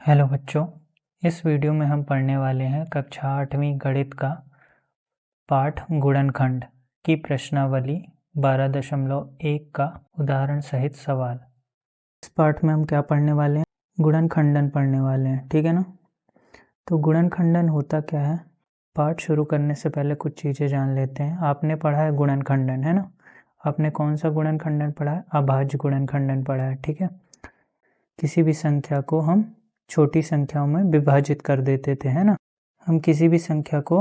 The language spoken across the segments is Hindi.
हेलो बच्चों, इस वीडियो में हम पढ़ने वाले हैं कक्षा 8वीं गणित का पाठ गुणनखंड की प्रश्नावली 12.1 का उदाहरण सहित सवाल। इस पाठ में हम क्या पढ़ने वाले हैं? गुणनखंडन पढ़ने वाले हैं, ठीक है ना। तो गुणनखंडन होता क्या है? पाठ शुरू करने से पहले कुछ चीज़ें जान लेते हैं। आपने पढ़ा है गुणनखंडन, है ना। आपने कौन सा गुणनखंडन पढ़ा है? अभाज्य गुणनखंडन पढ़ा है, ठीक है। किसी भी संख्या को हम छोटी संख्याओं में विभाजित कर देते थे, है ना। हम किसी भी संख्या को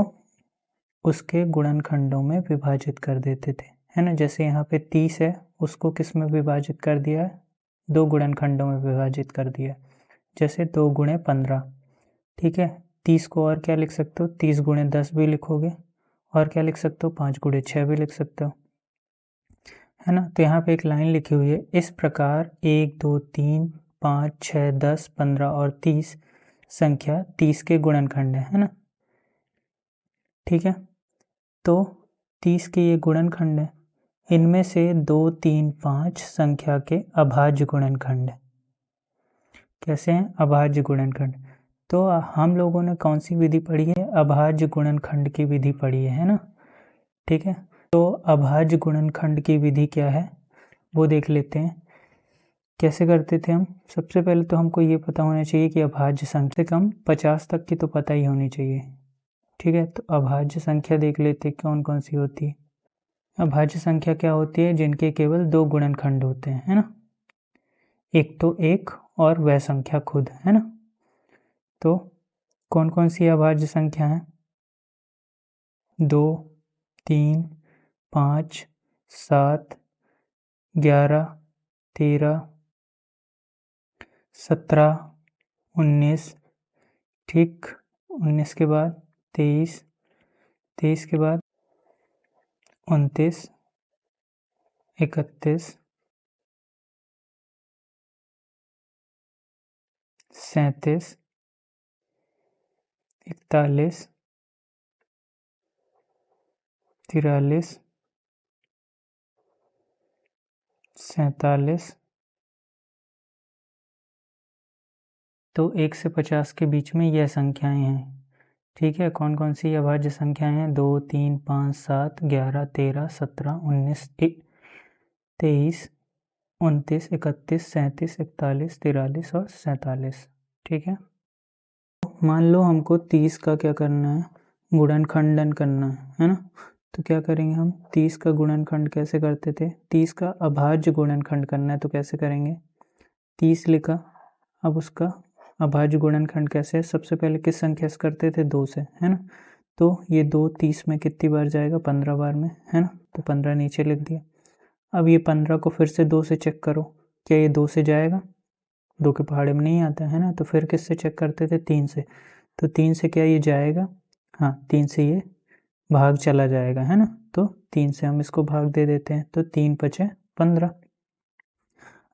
उसके गुणनखंडों में विभाजित कर देते थे, है ना। जैसे यहाँ पे 30 है, उसको किस में विभाजित कर दिया है? 2 गुणनखंडों में विभाजित कर दिया। जैसे 2 गुणे 15, ठीक है। 30 को और क्या लिख सकते हो? 30 गुणे 10 भी लिखोगे। और क्या लिख सकते हो? 5 गुणे 6 भी लिख सकते हो, है ना। तो यहाँ पे एक लाइन लिखी हुई है, इस प्रकार 1, 2, 3, 5, 6, 10, 15 और 30 संख्या 30 के गुणनखंड है ना। ठीक है, तो 30 के ये गुणनखंड है। इनमें से 2, 3, 5 संख्या के अभाज्य गुणनखंड है। कैसे हैं? अभाज्य गुणनखंड। तो हम लोगों ने कौन सी विधि पढ़ी है? अभाज्य गुणनखंड की विधि पढ़ी है ना। ठीक है, तो अभाज्य गुणनखंड की विधि क्या है वो देख लेते हैं। कैसे करते थे हम? सबसे पहले तो हमको ये पता होना चाहिए कि अभाज्य संख्या से कम 50 तक की तो पता ही होनी चाहिए, ठीक है। तो अभाज्य संख्या देख लेते कौन कौन सी होती है। अभाज्य संख्या क्या होती है? जिनके केवल 2 गुणनखंड होते हैं, है ना। एक तो 1 और वह संख्या खुद, है ना। तो कौन कौन सी अभाज्य संख्या है? 2, 3, 5, 7, 11, 13, 17, 19, ठीक। 19 के बाद 23, 23 के बाद 29, 31, 37, 41, 43, 47। तो 1 से 50 के बीच में यह संख्याएं हैं, ठीक है। कौन कौन सी अभाज्य संख्याएं हैं? 2, 3, 5, 7, 11, 13, 17, 19, 23, 29, 31, 37, 41, 43 और 47, ठीक है। मान लो हमको 30 का क्या करना है? गुणनखंडन करना है ना। तो क्या करेंगे हम? 30 का गुणनखंड कैसे करते थे? 30 का अभाज्य गुणनखंड करना है तो कैसे करेंगे? 30 लिखा, अब उसका अभाज्य गुणनखंड कैसे है? सबसे पहले किस संख्या से करते थे? 2 से, है ना। तो ये 2 30 में कितनी बार जाएगा? 15 बार में, है ना। तो 15 नीचे लिख दिया। अब ये 15 को फिर से 2 से चेक करो, क्या ये 2 से जाएगा? 2 के पहाड़े में नहीं आता, है ना। तो फिर किससे चेक करते थे? 3 से। तो 3 से क्या ये जाएगा? हाँ, 3 से ये भाग चला जाएगा, है ना। तो 3 से हम इसको भाग दे देते हैं, तो 3 5 15।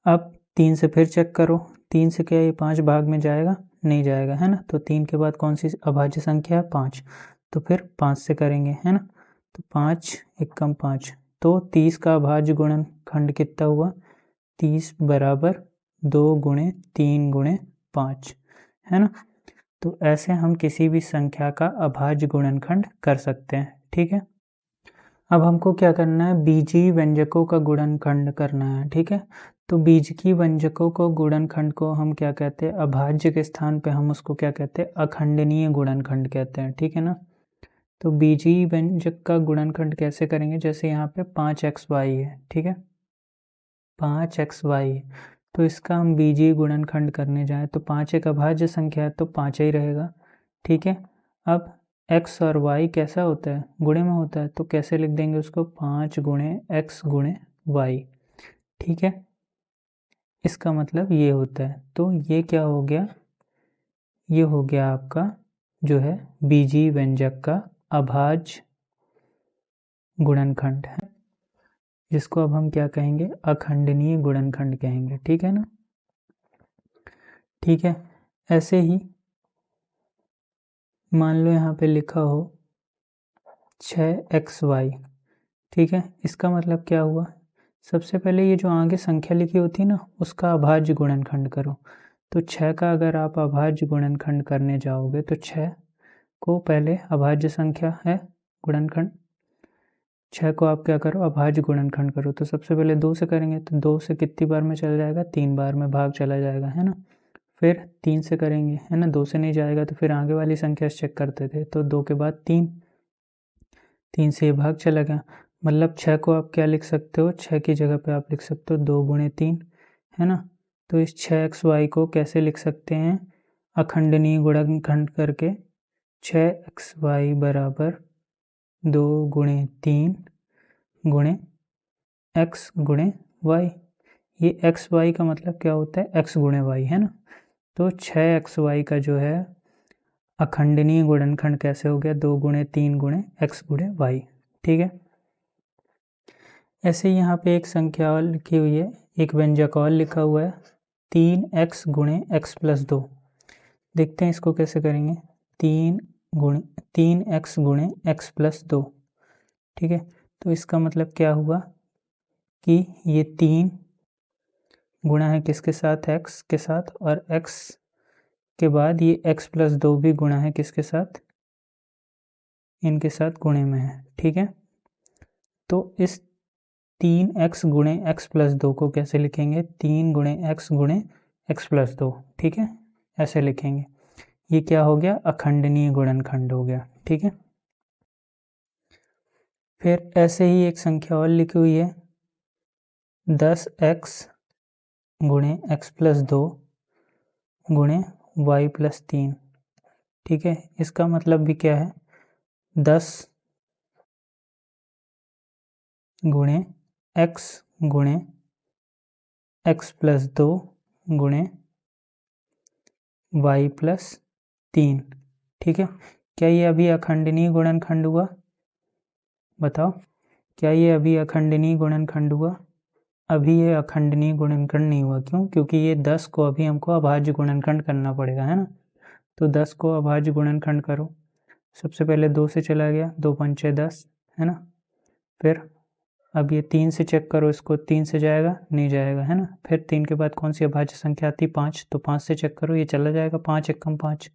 अब 3 से फिर चेक करो, 3 से क्या ये 5 भाग में जाएगा? नहीं जाएगा, है ना। तो 3 के बाद कौन सी अभाज्य संख्या है? 5। तो फिर 5 से करेंगे, है ना। तो 5 एक कम 5, तो 30 का अभाज्य गुणनखंड कितना हुआ? 30 बराबर 2 गुणे 3 गुणे 5, है ना। तो ऐसे हम किसी भी संख्या का अभाज्य गुणनखंड कर सकते हैं, ठीक है। अब हमको क्या करना है? बीजीय व्यंजकों का गुणनखंड करना है, ठीक है। तो बीजकीय व्यंजकों को गुणनखंड को हम क्या कहते हैं? अभाज्य के स्थान पे हम उसको क्या कहते हैं? अखंडनीय गुणनखंड कहते हैं, ठीक है ना। तो बीजीय व्यंजक का गुणनखंड कैसे करेंगे? जैसे यहाँ पे 5xy है, ठीक है। 5xy, तो इसका हम बीजीय गुणनखंड करने जाएं तो 5 एक अभाज्य संख्या है तो 5 ही रहेगा, ठीक है। अब x और y कैसा होता है? गुणे में होता है, तो कैसे लिख देंगे उसको? 5 गुणे x गुणे y, ठीक है। इसका मतलब ये होता है। तो ये क्या हो गया? ये हो गया आपका जो है बीजीय व्यंजक का अभाज्य गुणनखंड है, जिसको अब हम क्या कहेंगे? अखंडनीय गुणनखंड कहेंगे, ठीक है ना। ठीक है, ऐसे ही मान लो यहाँ पे लिखा हो 6xy, ठीक है। इसका मतलब क्या हुआ? सबसे पहले ये जो आगे संख्या लिखी होती है ना, उसका अभाज्य गुणनखंड करो। तो 6 का अगर आप अभाज्य गुणनखंड करने जाओगे तो 6 को पहले अभाज्य संख्या है गुणनखंड, 6 को आप क्या करो अभाज्य गुणनखंड करो। तो सबसे पहले 2 से करेंगे तो 2 से कितनी बार में चला जाएगा, 3 बार में भाग चला जाएगा, है ना। फिर 3 से करेंगे, है ना, 2 से नहीं जाएगा तो फिर आगे वाली संख्या से चेक करते थे। तो 2 के बाद 3, 3 से ये भाग चला गया। मतलब 6 को आप क्या लिख सकते हो, 6 की जगह पे आप लिख सकते हो 2 गुणे 3, है ना। तो इस 6xy को कैसे लिख सकते हैं, अखंडनीय गुणनखंड करके 6xy बराबर 2 गुणे 3 गुणे x गुणे y। ये एक्स वाई का मतलब क्या होता है, x गुणे वाई, है ना। तो 6xy का जो है अखंडनीय गुणनखंड कैसे हो गया, 2 गुणे 3 गुणे x गुणे y, ठीक है। ऐसे ही यहाँ पे एक संख्या और लिखी हुई है, एक व्यंजक और लिखा हुआ है 3x गुणे x प्लस 2। देखते हैं इसको कैसे करेंगे, 3x गुणे x प्लस 2, ठीक है। तो इसका मतलब क्या हुआ कि ये 3 गुणा है किसके साथ, x के साथ, और x के बाद ये x प्लस 2 भी गुणा है किसके साथ, इनके साथ गुणे में है, ठीक है। तो इस 3x गुणे x प्लस 2 को कैसे लिखेंगे, 3 गुणे x गुणे x प्लस 2, ठीक है, ऐसे लिखेंगे। ये क्या हो गया, अखंडनीय गुणनखंड हो गया, ठीक है। फिर ऐसे ही एक संख्या और लिखी हुई है 10x गुणे x प्लस 2 गुणे y प्लस 3, ठीक है। इसका मतलब भी क्या है, 10 गुणे x गुणे x प्लस 2 गुणे y प्लस 3, ठीक है। क्या ये अभी अखंडनीय गुणनखंड हुआ, बताओ, क्या ये अभी अखंडनीय गुणनखंड हुआ, अभी ये अखंडनीय गुणनखंड नहीं हुआ। क्यों, क्योंकि ये 10 को अभी हमको अभाज्य गुणनखंड करना पड़ेगा, है ना। तो 10 को अभाज्य गुणनखंड करो, सबसे पहले 2 से चला गया, 2 पंचे 10, है ना। फिर अब ये 3 से चेक करो, इसको 3 से जाएगा, नहीं जाएगा, है ना। फिर 3 के बाद कौन सी अभाज्य संख्या आती है, 5, तो 5 से चेक करो, ये चला जाएगा, 5 एकम 5,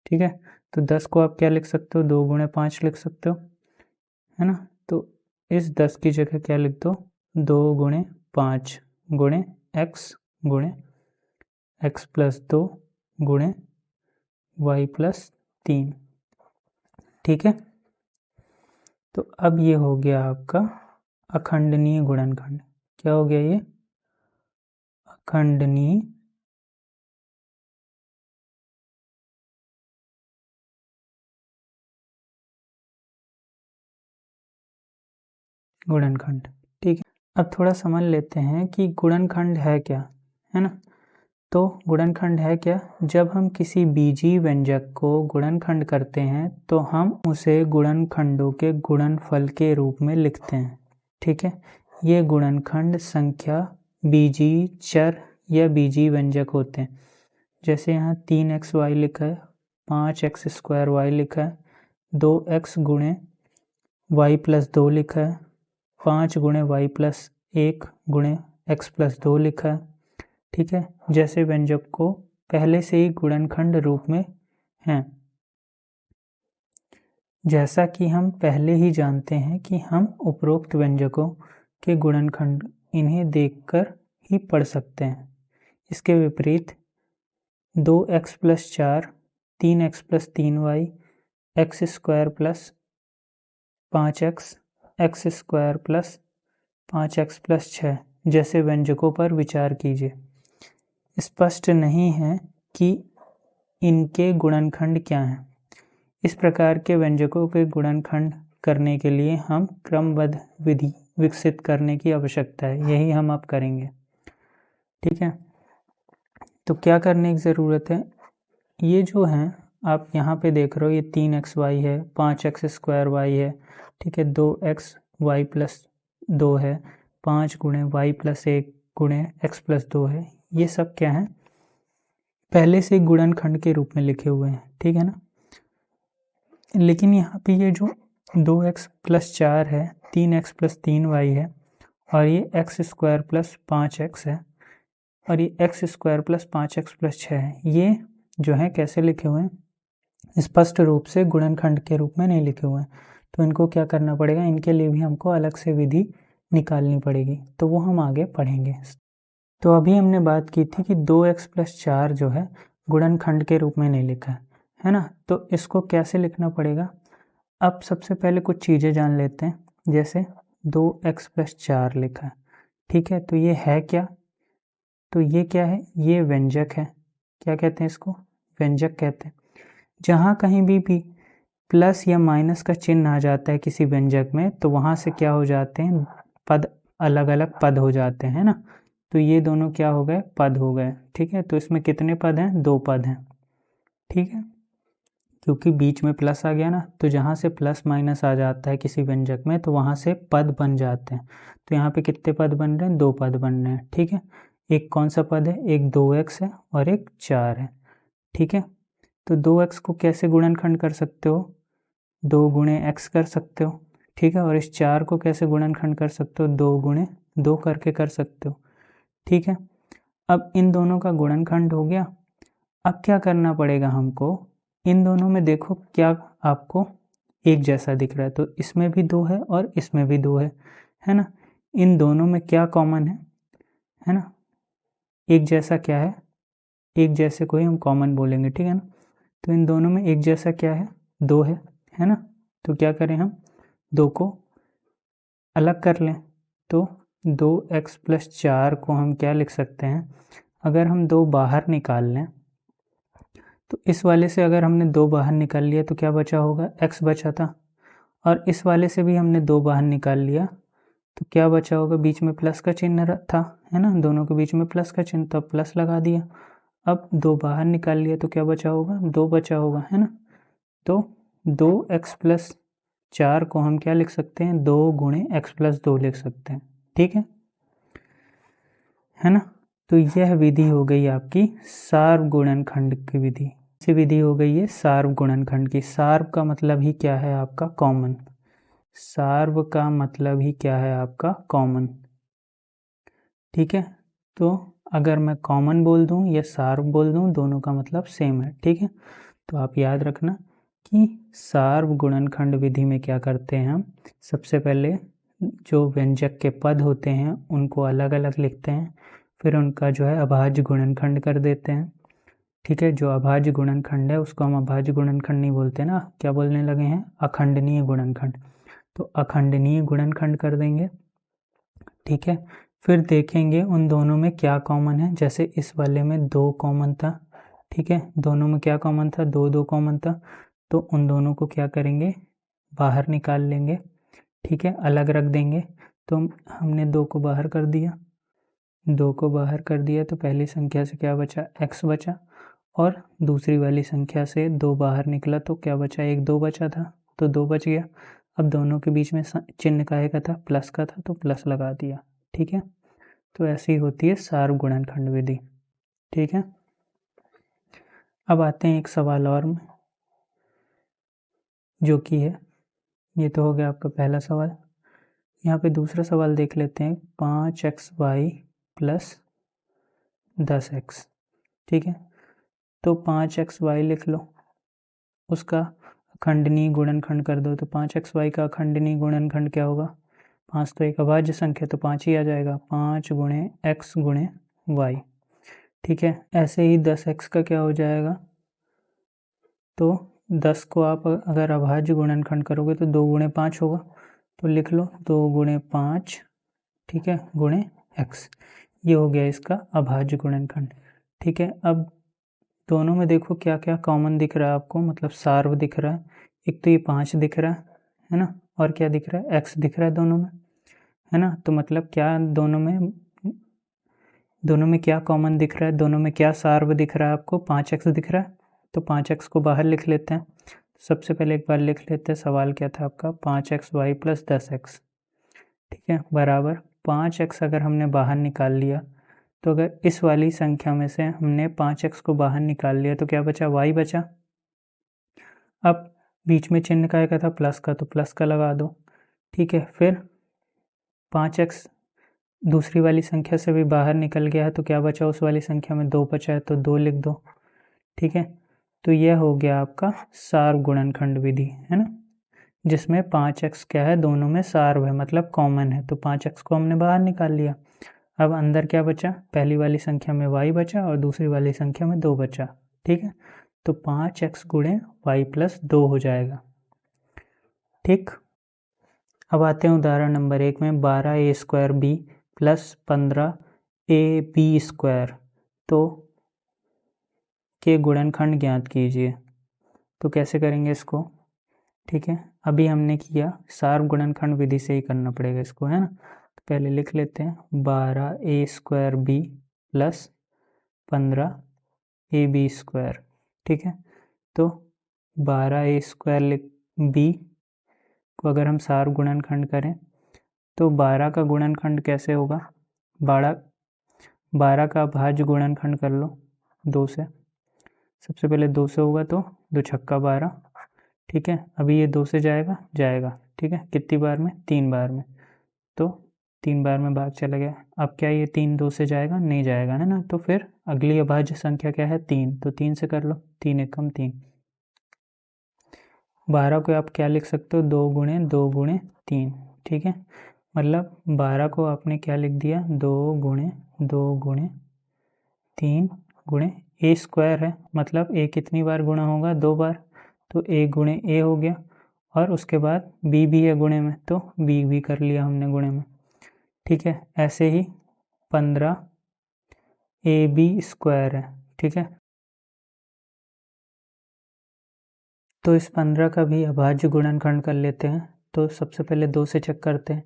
ठीक है। तो 10 को आप क्या लिख सकते हो, 2 गुणे 5 लिख सकते हो, है ना। तो इस 10 की जगह क्या लिख दो, 2 गुणे 5 गुणे x प्लस 2 गुणे y प्लस 3, ठीक है। तो अब ये हो गया आपका अखंडनीय गुणनखंड। क्या हो गया ये, अखंडनीय गुणनखंड, ठीक है। अब थोड़ा समझ लेते हैं कि गुणनखंड है क्या, है ना। तो गुणनखंड है क्या, जब हम किसी बीजीय व्यंजक को गुणनखंड करते हैं तो हम उसे गुणनखंडों के गुणनफल के रूप में लिखते हैं, ठीक है। ये गुणनखंड संख्या बीजीय चर या बीजीय व्यंजक होते हैं। जैसे यहाँ 3xy लिखा है, 5x स्क्वायर y लिखा है, 2x गुणे y प्लस 2 लिखा है, 5 गुणे y प्लस 1 गुणे x प्लस 2 लिखा है, ठीक है। जैसे व्यंजक को पहले से ही गुणनखंड रूप में हैं। जैसा कि हम पहले ही जानते हैं कि हम उपरोक्त व्यंजकों के गुणनखंड इन्हें देखकर ही पढ़ सकते हैं। इसके विपरीत 2x plus 4, 3x plus 3y, x square plus 5x, x square plus 5x plus 6 जैसे व्यंजकों पर विचार कीजिए। स्पष्ट नहीं है कि इनके गुणनखंड क्या हैं। इस प्रकार के व्यंजकों के गुणनखंड करने के लिए हम क्रमबद्ध विधि विकसित करने की आवश्यकता है, यही हम अब करेंगे, ठीक है। तो क्या करने की ज़रूरत है, ये जो हैं आप यहाँ पे देख रहे हो, ये 3xy है, 5x स्क्वायर y है, ठीक है, 2x y प्लस 2 है, 5 गुणे y प्लस 1 गुणे x प्लस 2 है। ये सब क्या है, पहले से गुणनखंड के रूप में लिखे हुए हैं, ठीक है ना। लेकिन यहाँ पे ये जो 2x प्लस 4 है, 3x प्लस 3y है, और ये x स्क्वायर प्लस 5x है, और ये x square plus 5x plus 6 है। ये जो है कैसे लिखे हुए हैं, स्पष्ट रूप से गुणनखंड के रूप में नहीं लिखे हुए हैं, तो इनको क्या करना पड़ेगा, इनके लिए भी हमको अलग से विधि निकालनी पड़ेगी, तो वो हम आगे पढ़ेंगे। तो अभी हमने बात की थी कि 2x प्लस 4 जो है गुणनखंड के रूप में नहीं लिखा है ना, तो इसको कैसे लिखना पड़ेगा। अब सबसे पहले कुछ चीज़ें जान लेते हैं, जैसे 2x प्लस 4 लिखा है, ठीक है, तो ये है क्या, तो ये क्या है, ये व्यंजक है। क्या कहते हैं इसको, व्यंजक कहते हैं। जहाँ कहीं भी प्लस या माइनस का चिन्ह आ जाता है किसी व्यंजक में, तो वहाँ से क्या हो जाते हैं, पद अलग अलग पद हो जाते हैं ना, तो ये दोनों क्या हो गए, पद हो गए, ठीक है। तो इसमें कितने पद हैं, 2 पद हैं, ठीक है, क्योंकि बीच में प्लस आ गया ना, तो जहाँ से प्लस माइनस आ जाता है किसी व्यंजक में, तो वहाँ से पद बन जाते हैं। तो यहाँ पे कितने पद बन रहे हैं, 2 पद बन रहे हैं, ठीक है। एक कौन सा पद है, एक 2x है और एक 4 है, ठीक है। तो 2x को कैसे गुणनखंड कर सकते हो, 2 गुणे x कर सकते हो, ठीक है। और इस 4 को कैसे गुणनखंड कर सकते हो, 2 गुणे 2 करके कर सकते हो, ठीक है। अब इन दोनों का गुणनखंड हो गया। अब क्या करना पड़ेगा हमको, इन दोनों में देखो क्या आपको एक जैसा दिख रहा है, तो इसमें भी 2 है और इसमें भी 2 है ना। इन दोनों में क्या कॉमन है ना, एक जैसा क्या है, एक जैसे को ही हम कॉमन बोलेंगे, ठीक है ना। तो इन दोनों में एक जैसा क्या है, 2 है ना। तो क्या करें हम, 2 को अलग कर लें, तो 2x प्लस 4 को हम क्या लिख सकते हैं, अगर हम 2 बाहर निकाल लें, तो इस वाले से अगर हमने 2 बाहर निकाल लिया तो क्या बचा होगा, x बचा था, और इस वाले से भी हमने 2 बाहर निकाल लिया तो क्या बचा होगा, बीच में प्लस का चिन्ह था, है ना, दोनों के बीच में प्लस का चिन्ह, तो प्लस लगा दिया। अब 2 बाहर निकाल लिया तो क्या बचा होगा, 2 बचा होगा, है ना। तो 2x प्लस 4 को हम क्या लिख सकते हैं, 2 गुणे x प्लस 2 लिख सकते हैं, ठीक है ना। तो यह विधि हो गई आपकी सार्वगुणनखंड की विधि। इसी विधि हो गई है सार्वगुणनखंड की। सार्व का मतलब ही क्या है आपका, कॉमन। सार्व का मतलब ही क्या है आपका, कॉमन, ठीक है। तो अगर मैं कॉमन बोल दूं या सार्व बोल दूं, दोनों का मतलब सेम है, ठीक है। तो आप याद रखना कि सार्वगुणनखंड विधि में क्या करते हैं हम, सबसे पहले जो व्यंजक के पद होते हैं उनको अलग अलग लिखते हैं, फिर उनका जो है अभाज्य गुणनखंड कर देते हैं, ठीक है। जो अभाज्य गुणनखंड है उसको हम अभाज्य गुणनखंड नहीं बोलते ना, क्या बोलने लगे हैं, अखंडनीय गुणनखंड। तो अखंडनीय गुणनखंड कर देंगे, ठीक है। फिर देखेंगे उन दोनों में क्या कॉमन है, जैसे इस वाले में 2 कॉमन था, ठीक है, दोनों में क्या कॉमन था, 2 कॉमन था, तो उन दोनों को क्या करेंगे, बाहर निकाल लेंगे, ठीक है, अलग रख देंगे। तो हमने 2 को बाहर कर दिया, 2 को बाहर कर दिया तो पहली संख्या से क्या बचा, x बचा, और दूसरी वाली संख्या से 2 बाहर निकला तो क्या बचा, 1 2 बचा था, तो 2 बच गया। अब दोनों के बीच में चिन्ह काहे का था, प्लस का था, तो प्लस लगा दिया, ठीक है। तो ऐसी होती है सार्वगुणनखंड विधि, ठीक है। अब आते हैं एक सवाल और में, जो कि है, ये तो हो गया आपका पहला सवाल। यहाँ पे दूसरा सवाल देख लेते हैं, 5xy प्लस 10x, ठीक है। तो 5xy लिख लो, उसका अखंडनीय गुणनखंड कर दो, तो 5xy का अखंडनीय गुणनखंड क्या होगा, 5 तो एक अभाज्य संख्या, तो 5 ही आ जाएगा, 5 गुणे x गुणे y, ठीक है। ऐसे ही 10x का क्या हो जाएगा, तो 10 को आप अगर अभाज्य गुणनखंड करोगे तो 2 गुणे 5 होगा, तो लिख लो 2 गुणे 5, ठीक है, गुणे x, ये हो गया इसका अभाज्य गुणनखंड, ठीक है। अब दोनों में देखो क्या क्या कॉमन दिख रहा है आपको, मतलब सार्व दिख रहा है, एक तो ये 5 दिख रहा है ना, और क्या दिख रहा है, x दिख रहा है दोनों में, है ना। तो मतलब क्या दोनों में क्या कॉमन दिख रहा है, दोनों में क्या सार्व दिख रहा है आपको, 5x दिख रहा है, तो 5x को बाहर लिख लेते हैं। सबसे पहले एक बार लिख लेते हैं, सवाल क्या था आपका, 5xy प्लस 10x, ठीक है, बराबर 5x अगर हमने बाहर निकाल लिया, तो अगर इस वाली संख्या में से हमने 5x को बाहर निकाल लिया तो क्या बचा, y बचा। अब बीच में चिन्ह का था, प्लस का, तो प्लस का लगा दो, ठीक है। फिर 5x दूसरी वाली संख्या से भी बाहर निकल गया है, तो क्या बचा उस वाली संख्या में? 2 बचा है, तो 2 लिख दो। ठीक है, तो यह हो गया आपका सार्व गुणनखंड विधि, है ना, जिसमें 5x क्या है, दोनों में सार्व है, मतलब कॉमन है, तो 5x को हमने बाहर निकाल लिया। अब अंदर क्या बचा? पहली वाली संख्या में y बचा और दूसरी वाली संख्या में 2 बचा। ठीक है, तो 5x गुणे y प्लस 2 हो जाएगा। ठीक, अब आते हैं उदाहरण नंबर 1 में। 12a² प्लस 15ab² तो के गुणनखंड ज्ञात कीजिए। तो कैसे करेंगे इसको? ठीक है, अभी हमने किया, सार्व गुणनखंड विधि से ही करना पड़ेगा इसको, है ना। तो पहले लिख लेते हैं 12a² प्लस 15ab²। ठीक है, तो 12a² b को अगर हम सार्व गुणनखंड करें तो 12 का गुणनखंड कैसे होगा? 12 का अभाज्य गुणनखंड कर लो 2 से। सबसे पहले 2 से होगा तो 2 छक्का 12। ठीक है, अभी ये 2 से जाएगा। ठीक है, कितनी बार में? 3 बार में, तो 3 बार में भाग चला गया। अब क्या ये 3 2 से जाएगा? नहीं जाएगा, है ना। तो फिर अगली अभाज्य संख्या क्या है? 3, तो 3 से कर लो, 3 एकम 3। 12 को आप क्या लिख सकते हो? 2 गुणे 2 गुणे 3। ठीक है, मतलब 12 को आपने क्या लिख दिया? 2 गुणे 2 गुणे 3 गुणे a² है, मतलब a कितनी बार गुणा होगा? 2 बार, तो a गुणे a हो गया। और उसके बाद b भी है गुणे में, तो b भी कर लिया हमने गुणे में। ठीक है, ऐसे ही 15ab² है। ठीक है, तो इस 15 का भी अभाज्य गुणनखंड कर लेते हैं। तो सबसे पहले 2 से चेक करते हैं,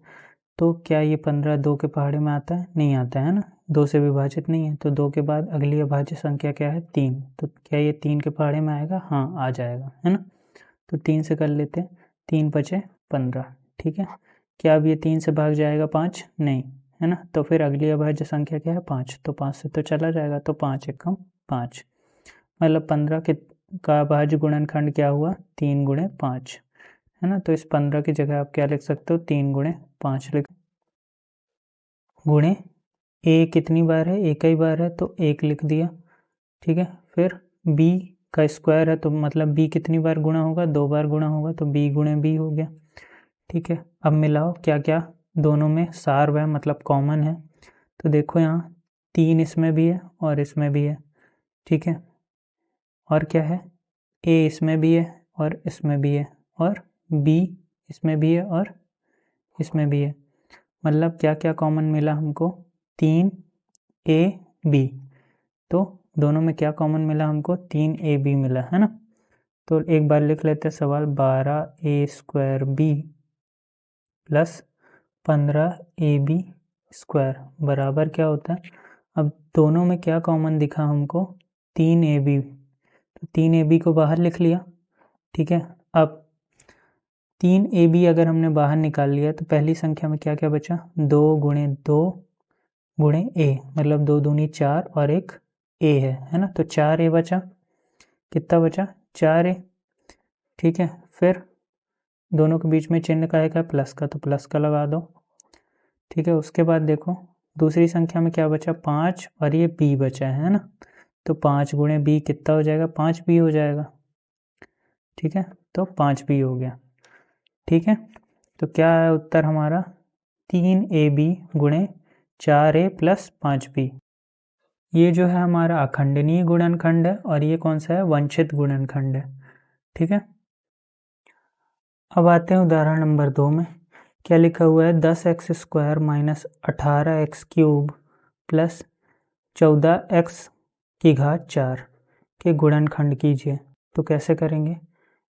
तो क्या ये 15 2 के पहाड़े में आता है? नहीं आता है ना, 2 से विभाजित नहीं है। तो 2 के बाद अगली अभाज्य संख्या क्या है? 3, तो क्या ये 3 के पहाड़े में आएगा? हाँ, आ जाएगा, है ना। तो 3 से कर लेते हैं, 3 बचे 15। ठीक है, क्या अब ये 3 से भाग जाएगा 5? नहीं, है ना। तो फिर अगली अभाज्य संख्या क्या है? 5, तो 5 से तो चला जाएगा, तो 5 एकम 5, मतलब 15 का अभाज्य गुणनखंड क्या हुआ? 3 गुणे 5, है ना। तो इस 15 की जगह आप क्या लिख सकते हो? 3 गुणे 5 लिख, गुणे a कितनी बार है? एक ही बार है, तो 1 लिख दिया। ठीक है, फिर b का स्क्वायर है, तो मतलब b कितनी बार गुणा होगा? 2 बार गुणा होगा, तो b गुणे b हो गया। ठीक है, अब मिलाओ क्या क्या दोनों में सार्व है, मतलब कॉमन है। तो देखो यहाँ 3 इसमें भी है और इसमें भी है। ठीक है, और क्या है? a इसमें भी है और इसमें भी है, और b इसमें भी है और इसमें भी है। मतलब क्या क्या कॉमन मिला हमको? 3ab, तो दोनों में क्या कॉमन मिला हमको? 3ab मिला, है ना। तो एक बार लिख लेते हैं सवाल, 12a² प्लस 15ab² बराबर क्या होता है? अब दोनों में क्या कॉमन दिखा हमको? 3ab, तो 3ab को बाहर लिख लिया। ठीक है, अब 3ab अगर हमने बाहर निकाल लिया तो पहली संख्या में क्या क्या बचा? 2 गुणे 2 गुणे a, मतलब 2 दूनी 4 और एक a है ना। तो 4a बचा। कितना बचा? 4a। ठीक है, फिर दोनों के बीच में चिन्ह का है प्लस का, तो प्लस का लगा दो। ठीक है, उसके बाद देखो दूसरी संख्या में क्या बचा? 5 और ये b बचा है ना। तो 5 गुणे b कितना हो जाएगा? 5b हो जाएगा। ठीक है, तो 5b हो गया। ठीक है, तो क्या है उत्तर हमारा? 3ab गुणे 4a प्लस 5b। ये जो है हमारा अखंडनीय गुणनखंड है और ये कौन सा है? वंचित गुणनखंड है। ठीक है, अब आते हैं उदाहरण नंबर 2 में। क्या लिखा हुआ है? 10x² minus 18x³ plus 14x⁴ के गुणनखंड कीजिए। तो कैसे करेंगे?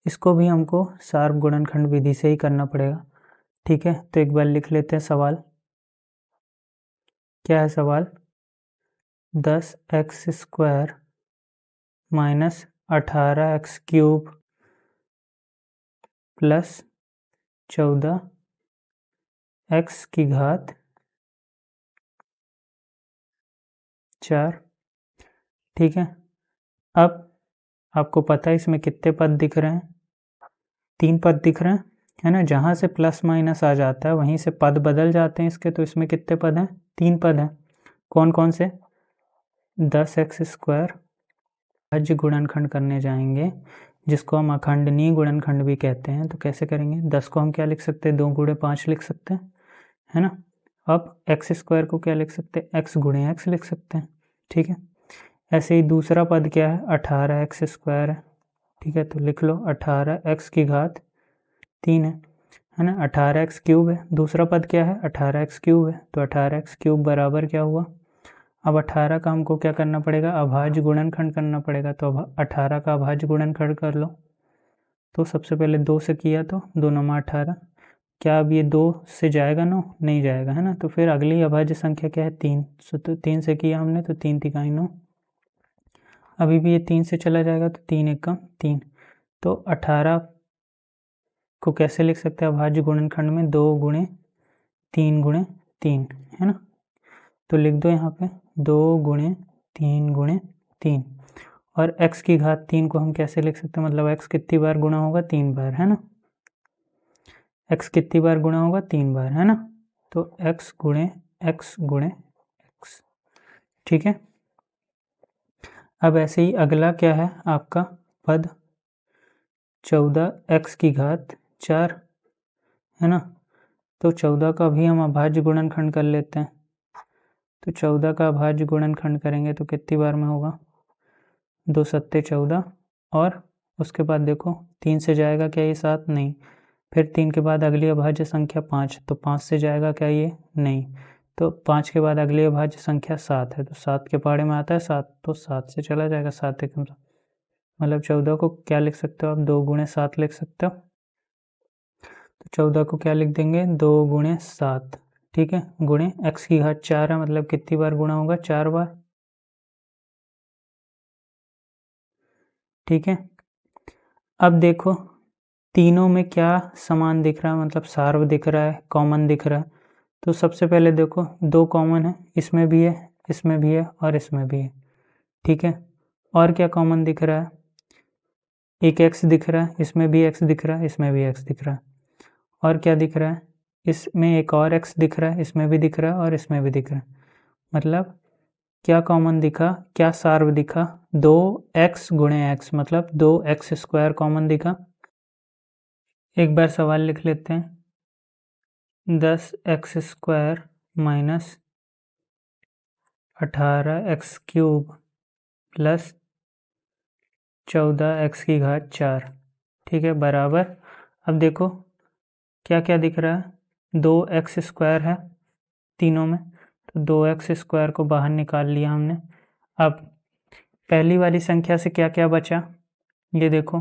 इसको भी हमको सार्व गुणनखंड विधि से ही करना पड़ेगा। ठीक है, तो एक बार लिख लेते हैं सवाल। क्या है सवाल? 10x² minus 18x³ plus 14x⁴ ठीक है, अब आपको पता है इसमें कितने पद दिख रहे हैं? 3 पद दिख रहे हैं। है ना। जहाँ से प्लस माइनस आ जाता है वहीं से पद बदल जाते हैं इसके। तो इसमें कितने पद हैं? 3 पद हैं। कौन कौन से? 10x² अभाज्य गुणनखंड करने जाएंगे, जिसको हम अखंडनीय गुणनखंड भी कहते हैं। तो कैसे करेंगे? 10 को हम क्या लिख सकते हैं? 2 गुणे 5 लिख सकते हैं, है ना। अब x² को क्या लिख सकते हैं? x गुणे x लिख सकते हैं, ठीक है। ऐसे ही दूसरा पद क्या है? 18x² है, ठीक है। तो लिख लो 18x की घात 3 है ना। 18x³ है। दूसरा पद क्या है? 18x³ है। तो 18x³ बराबर क्या हुआ? अब 18 का हमको क्या करना पड़ेगा? अभाज्य गुणनखंड करना पड़ेगा। तो अब 18 का अभाज्य गुणनखंड कर लो। तो सबसे पहले 2 से किया तो 2 9 18। क्या अब ये 2 से जाएगा? 9 नहीं जाएगा, है ना। तो फिर अगली अभाज्य संख्या क्या है? 3। तो 3 से किया हमने, तो 3 तिकाई 9। अभी भी ये 3 से चला जाएगा, तो 3 1 कम 3। तो 18 को कैसे लिख सकते हैं अभाज्य गुणनखंड में? 2 गुणे 3 गुणे 3, है ना। तो लिख दो यहाँ पे 2 गुणे 3 गुणे 3। और x की घात 3 को हम कैसे लिख सकते हैं? मतलब x कितनी बार गुणा होगा? 3 बार, है ना। x कितनी बार गुणा होगा? 3 बार, है ना। तो x गुणे x गुणे x, ठीक है। अब ऐसे ही अगला क्या है आपका पद? 14x की घात 4, है ना। तो 14 का भी हम अभाज्य गुणनखंड कर लेते हैं। तो 14 का अभाज्य गुणनखंड करेंगे तो कितनी बार में होगा? 2 सत्ते 14। और उसके बाद देखो 3 से जाएगा क्या ये? 7 नहीं। फिर 3 के बाद अगली अभाज्य संख्या 5, तो 5 से जाएगा क्या ये? नहीं। तो 5 के बाद अगली अभाज्य संख्या 7 है, तो 7 के पहाड़े में आता है 7, तो 7 से चला जाएगा। 7 एकम 7, मतलब 14 को क्या लिख सकते हो आप? 2 गुणे 7 लिख सकते हो। तो 14 को क्या लिख देंगे? 2 गुणे 7, ठीक है। गुणे x की घात 4 है, मतलब कितनी बार गुणा होगा? 4 बार, ठीक है। अब देखो तीनों में क्या समान दिख रहा है, मतलब सार्व दिख रहा है, कॉमन दिख रहा है। तो सबसे पहले देखो 2 कॉमन है, इसमें भी है, इसमें भी है और इसमें भी है, ठीक है। और क्या कॉमन दिख रहा है? एक x दिख रहा है, इसमें भी x दिख रहा है, इसमें भी x दिख रहा है। और क्या दिख रहा है? इसमें एक और x दिख रहा है, इसमें भी दिख रहा है और इसमें भी दिख रहा है। मतलब क्या कॉमन दिखा? क्या सार्व दिखा? 2x गुणे x, मतलब 2x² कॉमन दिखा। एक बार सवाल लिख लेते हैं। 10x² minus 18x³ plus 14x की घात 4, ठीक है, बराबर। अब देखो क्या क्या दिख रहा है? 2x² है तीनों में, तो 2x² को बाहर निकाल लिया हमने। अब पहली वाली संख्या से क्या क्या बचा? ये देखो,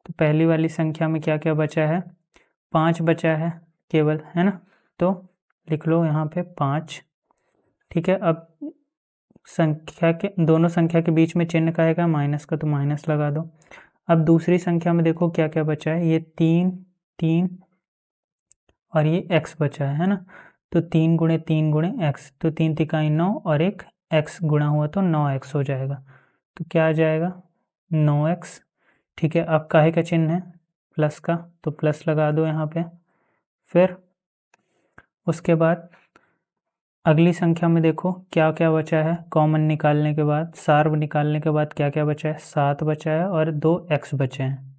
तो पहली वाली संख्या में क्या क्या बचा है? 5 बचा है केवल, है ना। तो लिख लो यहाँ पे 5, ठीक है। अब संख्या के दोनों संख्या के बीच में चिन्ह का आएगा माइनस का, तो माइनस लगा दो। अब दूसरी संख्या में देखो क्या क्या बचा है? ये 3 3 और ये x बचा है ना। तो 3 गुणे 3 गुणे x, तो 3 तिकाई 9 और एक x गुणा हुआ तो 9x हो जाएगा। तो क्या आ जाएगा? 9x, ठीक है। अब काहे का चिन्ह है? प्लस का, तो प्लस लगा दो यहाँ पे। फिर उसके बाद अगली संख्या में देखो क्या क्या बचा है कॉमन निकालने के बाद, सार्व निकालने के बाद क्या क्या बचा है? 7 बचा है और 2 x बचे हैं,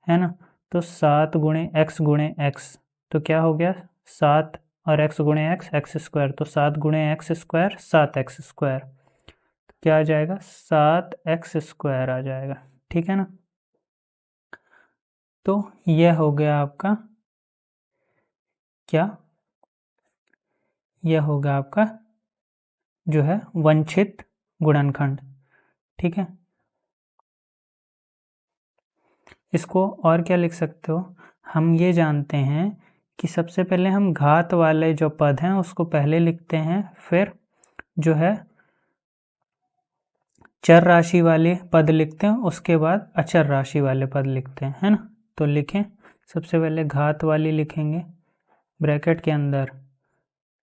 है ना। तो 7 गुणे x, तो क्या हो गया? 7 और x गुणे x² तो 7 गुणे x², 7x²। तो क्या आ जाएगा? 7x² आ जाएगा, ठीक है ना। तो यह हो गया आपका क्या? यह होगा आपका जो है वांछित गुणनखंड, ठीक है। इसको और क्या लिख सकते हो? हम ये जानते हैं कि सबसे पहले हम घात वाले जो पद हैं उसको पहले लिखते हैं, फिर जो है चर राशि वाले पद लिखते हैं, उसके बाद अचर राशि वाले पद लिखते हैं, है ना। तो लिखें, सबसे पहले घात वाली लिखेंगे, ब्रैकेट के अंदर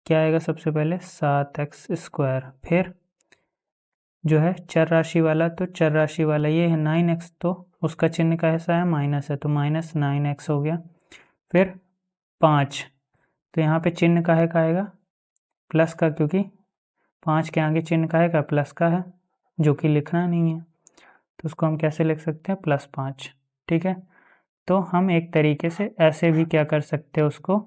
क्या आएगा? सबसे पहले 7x², फिर जो है चर राशि वाला, तो चर राशि वाला ये है 9x, तो उसका चिन्ह कैसा है? माइनस है, तो -9x हो गया। फिर 5, तो यहाँ पे चिन्ह काहे का आएगा, प्लस का, क्योंकि 5 के आगे चिन्ह काहे का, प्लस का है, जो कि लिखना नहीं है, तो उसको हम कैसे लिख सकते हैं, +5। ठीक है, तो हम एक तरीके से ऐसे भी क्या कर सकते हैं, उसको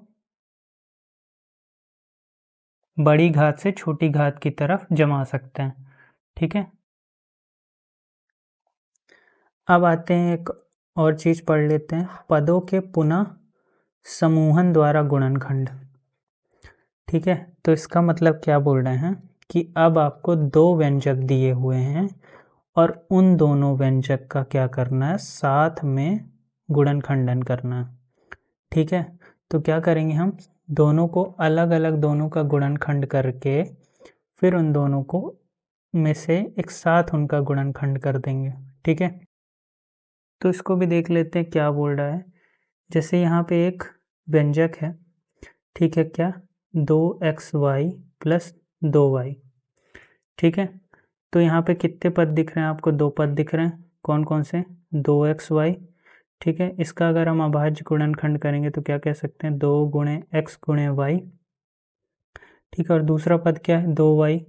बड़ी घात से छोटी घात की तरफ जमा सकते हैं। ठीक है, अब आते हैं एक और चीज़ पढ़ लेते हैं, पदों के पुनः समूहन द्वारा गुणनखंड। ठीक है, तो इसका मतलब क्या बोल रहे हैं कि अब आपको 2 व्यंजक दिए हुए हैं और उन दोनों व्यंजक का क्या करना है, साथ में गुणनखंडन करना है। ठीक है, तो क्या करेंगे, हम दोनों को अलग अलग, दोनों का गुणनखंड करके फिर उन दोनों को में से एक साथ उनका गुणनखंड कर देंगे। ठीक है, तो इसको भी देख लेते हैं क्या बोल रहा है। जैसे यहाँ पे एक व्यंजक है, ठीक है, क्या, 2xy + 2y। ठीक है, तो यहाँ पे कितने पद दिख रहे हैं आपको, 2 पद दिख रहे हैं, कौन कौन से, 2xy। ठीक है, इसका अगर हम अभाज्य गुणनखंड करेंगे तो क्या कह सकते हैं, 2 × x × y। ठीक है, और दूसरा पद क्या है, 2y।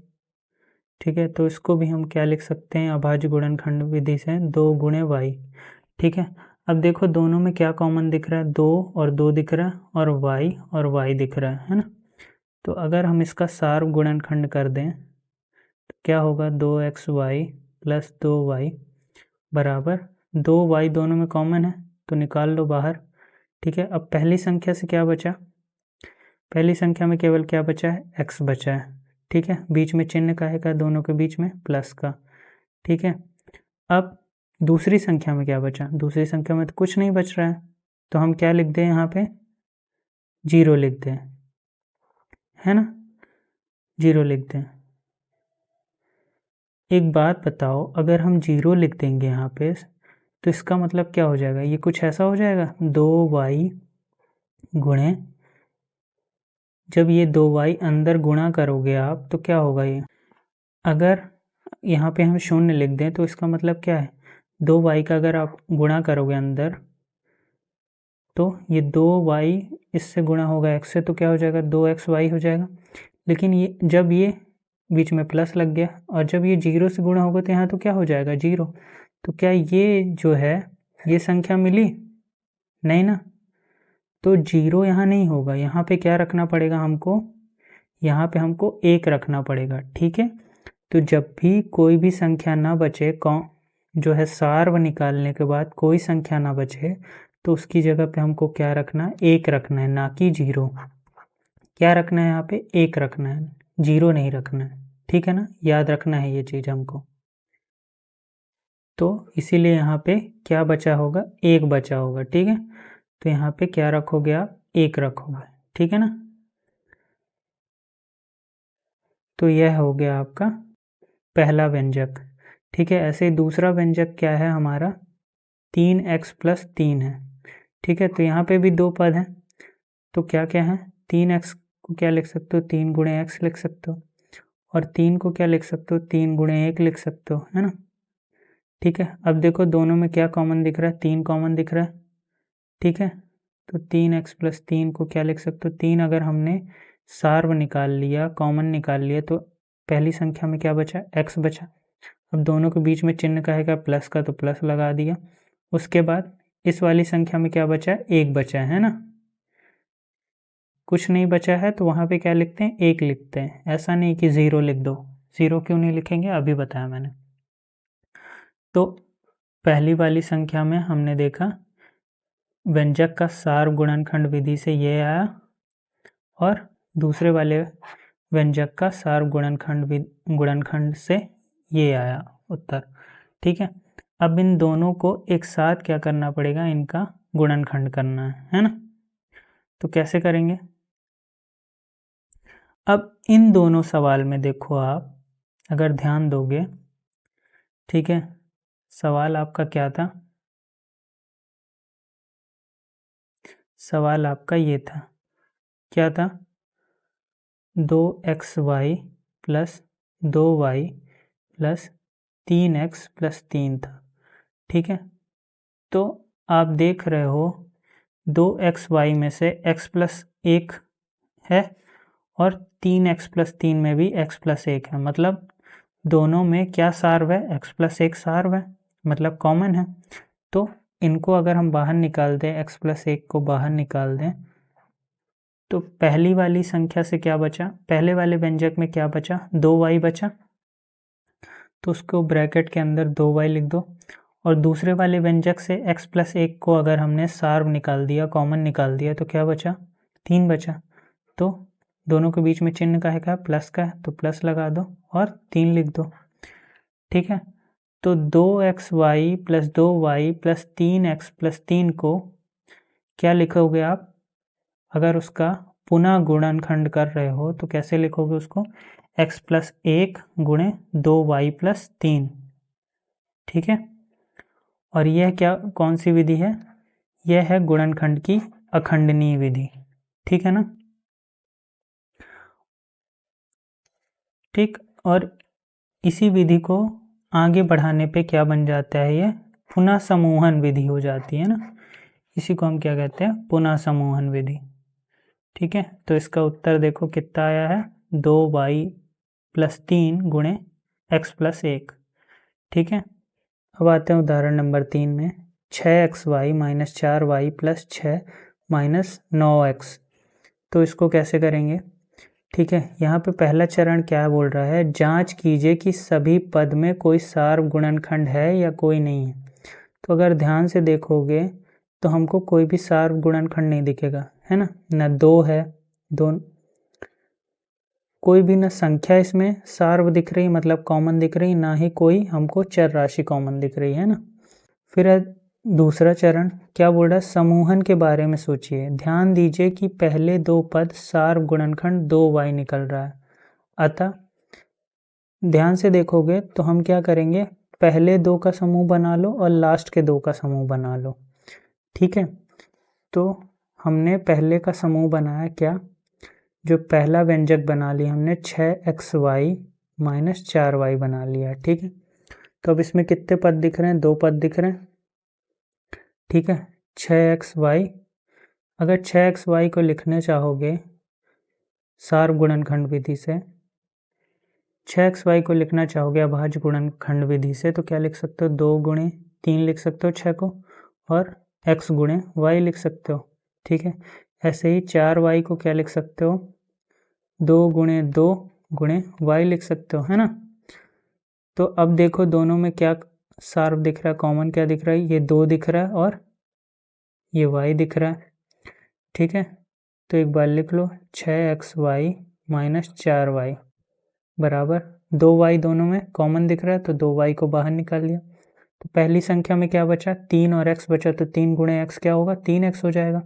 ठीक है, तो इसको भी हम क्या लिख सकते हैं, अभाज्य गुणनखंड विधि से 2 × y। ठीक है, अब देखो दोनों में क्या कॉमन दिख रहा है, 2 और 2 दिख रहा है, और y दिख रहा है ना। तो अगर हम इसका सार गुणनखंड कर दें तो क्या होगा, 2xy + 2y बराबर 2y, दोनों में कॉमन है तो निकाल लो बाहर। ठीक है, अब पहली संख्या से क्या बचा, पहली संख्या में केवल क्या बचा है, x बचा है। ठीक है, बीच में चिन्ह काहे का, दोनों के बीच में प्लस का। ठीक है, अब दूसरी संख्या में क्या बचा, दूसरी संख्या में तो कुछ नहीं बच रहा है, तो हम क्या लिख दें, यहाँ पे 0 लिख दें, है ना, 0 लिख दें। एक बात बताओ, अगर हम 0 लिख देंगे यहाँ पे तो इसका मतलब क्या हो जाएगा, ये कुछ ऐसा हो जाएगा, 2y गुणे, जब ये 2y अंदर गुणा करोगे आप तो क्या होगा, ये अगर यहाँ पे हम 0 लिख दें तो इसका मतलब क्या है, 2y का अगर आप गुणा करोगे अंदर तो ये 2y इससे गुणा होगा x से, तो क्या हो जाएगा, 2xy हो जाएगा। लेकिन ये जब ये बीच में प्लस लग गया और जब ये 0 से गुणा होगा तो यहाँ तो क्या हो जाएगा, 0। तो क्या ये जो है ये संख्या मिली, नहीं ना, तो 0 यहाँ नहीं होगा, यहाँ पे क्या रखना पड़ेगा हमको, यहाँ पे हमको 1 रखना पड़ेगा। ठीक है, तो जब भी कोई भी संख्या ना बचे, जो है सार्व निकालने के बाद कोई संख्या ना बचे तो उसकी जगह पे हमको क्या रखना है, 1 रखना है, ना कि 0। क्या रखना है यहाँ पे, 1 रखना है, 0 नहीं रखना है। ठीक है ना, याद रखना है ये चीज़ हमको। तो इसीलिए यहाँ पे क्या बचा होगा, 1 बचा होगा। ठीक है, तो यहाँ पे क्या रखोगे आप, 1 रखोगे। ठीक है ना, तो यह हो गया आपका पहला व्यंजक। ठीक है, ऐसे दूसरा व्यंजक क्या है हमारा, 3x + 3 है। ठीक है, तो यहाँ पे भी 2 पद हैं, तो क्या क्या है, 3x को क्या लिख सकते हो, 3 × x लिख सकते हो, और 3 को क्या लिख सकते हो, 3 × 1 लिख सकते हो, है ना। ठीक है, अब देखो दोनों में क्या कॉमन दिख रहा है, 3 कॉमन दिख रहा है। ठीक है, तो 3x + 3 को क्या लिख सकते हो, 3 अगर हमने सार्व निकाल लिया, कॉमन निकाल लिया, तो पहली संख्या में क्या बचा, x बचा। अब दोनों के बीच में चिन्ह का है प्लस का, तो प्लस लगा दिया। उसके बाद इस वाली संख्या में क्या बचा, 1 बचा है ना, कुछ नहीं बचा है तो वहाँ पे क्या लिखते हैं, 1 लिखते हैं। ऐसा नहीं कि 0 लिख दो, 0 क्यों नहीं लिखेंगे, अभी बताया मैंने। तो पहली वाली संख्या में हमने देखा व्यंजक का सार गुणनखंड विधि से ये आया, और दूसरे वाले व्यंजक का सार गुणनखंड से ये आया उत्तर। ठीक है, अब इन दोनों को एक साथ क्या करना पड़ेगा, इनका गुणनखंड करना है ना। तो कैसे करेंगे, अब इन दोनों सवाल में देखो आप अगर ध्यान दोगे, ठीक है, सवाल आपका क्या था, सवाल आपका ये था, क्या था, 2xy + 2y + 3x + 3 था। ठीक है, तो आप देख रहे हो 2xy में से x+1 है और 3x+3 में भी x+1 है, मतलब दोनों में क्या सार्व है, x+1 सार्व है, मतलब कॉमन है। तो इनको अगर हम बाहर निकाल दें, x+1 को बाहर निकाल दें, तो पहली वाली संख्या से क्या बचा, पहले वाले व्यंजक में क्या बचा, 2y बचा, तो उसको ब्रैकेट के अंदर 2y लिख दो। और दूसरे वाले व्यंजक से x+1 को अगर हमने सार्व निकाल दिया, कॉमन निकाल दिया, तो क्या बचा, 3 बचा। तो दोनों के बीच में चिन्ह का है, प्लस का है, तो प्लस लगा दो और 3 लिख दो। ठीक है, तो 2xy + 2y + 3x + 3 को क्या लिखोगे आप, अगर उसका पुनः गुणनखंड कर रहे हो तो कैसे लिखोगे उसको, x+1 गुणे 2y + 3। ठीक है, और यह क्या, कौन सी विधि है, यह है गुणनखंड की अखंडनीय विधि। ठीक है ना। ठीक, और इसी विधि को आगे बढ़ाने पे क्या बन जाता है, ये पुनः समूहन विधि हो जाती है ना। इसी को हम क्या कहते हैं, पुनः समूहन विधि। ठीक है, तो इसका उत्तर देखो कितना आया है, 2y + 3 गुणे x+1। ठीक है, अब आते हैं उदाहरण नंबर 3 में। 6xy - 4y + 6 - 9x। तो इसको कैसे करेंगे। ठीक है, यहाँ पे पहला चरण क्या बोल रहा है, जांच कीजिए कि सभी पद में कोई सार्व गुणनखंड है या कोई नहीं है। तो अगर ध्यान से देखोगे तो हमको कोई भी सार्व गुणनखंड नहीं दिखेगा, है ना, न 2 है, कोई भी न संख्या इसमें सार्व दिख रही, मतलब कॉमन दिख रही, ना ही कोई हमको चर राशि कॉमन दिख रही है ना। फिर दूसरा चरण क्या बोल रहा है, समूहन के बारे में सोचिए। ध्यान दीजिए कि पहले 2 पद सार्व गुणनखंड 2y निकल रहा है, अतः ध्यान से देखोगे तो हम क्या करेंगे, पहले 2 का समूह बना लो और लास्ट के 2 का समूह बना लो। ठीक है, तो हमने पहले का समूह बनाया क्या, जो पहला व्यंजक बना लिया हमने 6xy - 4y बना लिया। ठीक है, तो अब इसमें कितने पद दिख रहे हैं, 2 पद दिख रहे हैं। ठीक है, 6xy, अगर 6xy को लिखने चाहोगे सार्व गुणनखंड विधि से, 6xy को लिखना चाहोगे अभाज्य गुणनखंड विधि से, तो क्या लिख सकते हो, 2 गुणे 3 लिख सकते हो 6 को, और x गुणे y लिख सकते हो। ठीक है, ऐसे ही 4y को क्या लिख सकते हो, 2 गुणे 2 गुणे y लिख सकते हो, है ना। तो अब देखो दोनों में क्या सार्व दिख रहा है, कॉमन क्या दिख रहा है, ये 2 दिख रहा है और ये y दिख रहा है। ठीक है, तो एक बार लिख लो, 6xy - 4y बराबर 2y, दोनों में कॉमन दिख रहा है तो 2y को बाहर निकाल लिया। तो पहली संख्या में क्या बचा, 3 और x बचा, तो 3 गुणे x क्या होगा, 3x हो जाएगा।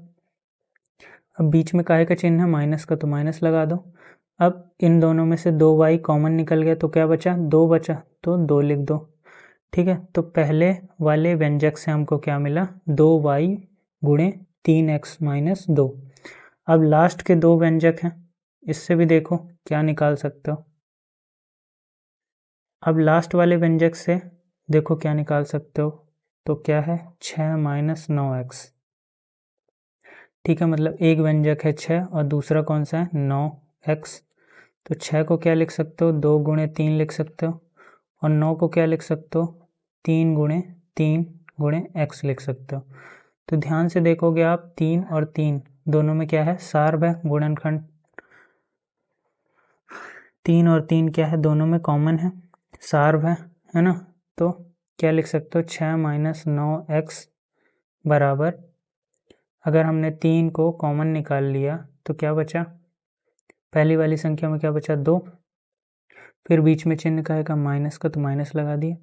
अब बीच में काहे का चिन्ह है, माइनस का, तो माइनस लगा दो। अब इन दोनों में से 2y कॉमन निकल गया तो क्या बचा, 2 बचा, तो 2 लिख दो। ठीक है, तो पहले वाले व्यंजक से हमको क्या मिला, 2y गुणे 3x - 2। अब लास्ट के 2 व्यंजक हैं, इससे भी देखो क्या निकाल सकते हो। अब लास्ट वाले व्यंजक से देखो क्या निकाल सकते हो, तो क्या है, 6 - 9x। ठीक है, मतलब एक व्यंजक है 6 और दूसरा कौन सा है, 9x। तो 6 को क्या लिख सकते हो, 2 गुणे 3 लिख सकते हो, और 9 को क्या लिख सकते हो, 3 गुणे 3 गुणे x लिख सकते हो। तो ध्यान से देखोगे आप, 3 और 3 दोनों में क्या है, सार्व है गुणनखंड। 3 और 3 क्या है, दोनों में कॉमन है, सार्व है ना। तो क्या लिख सकते हो, 6 - 9x बराबर, अगर हमने 3 को कॉमन निकाल लिया तो क्या बचा, पहली वाली संख्या में क्या बचा, 2, फिर बीच में चिन्ह का है माइनस का, तो माइनस लगा दिया।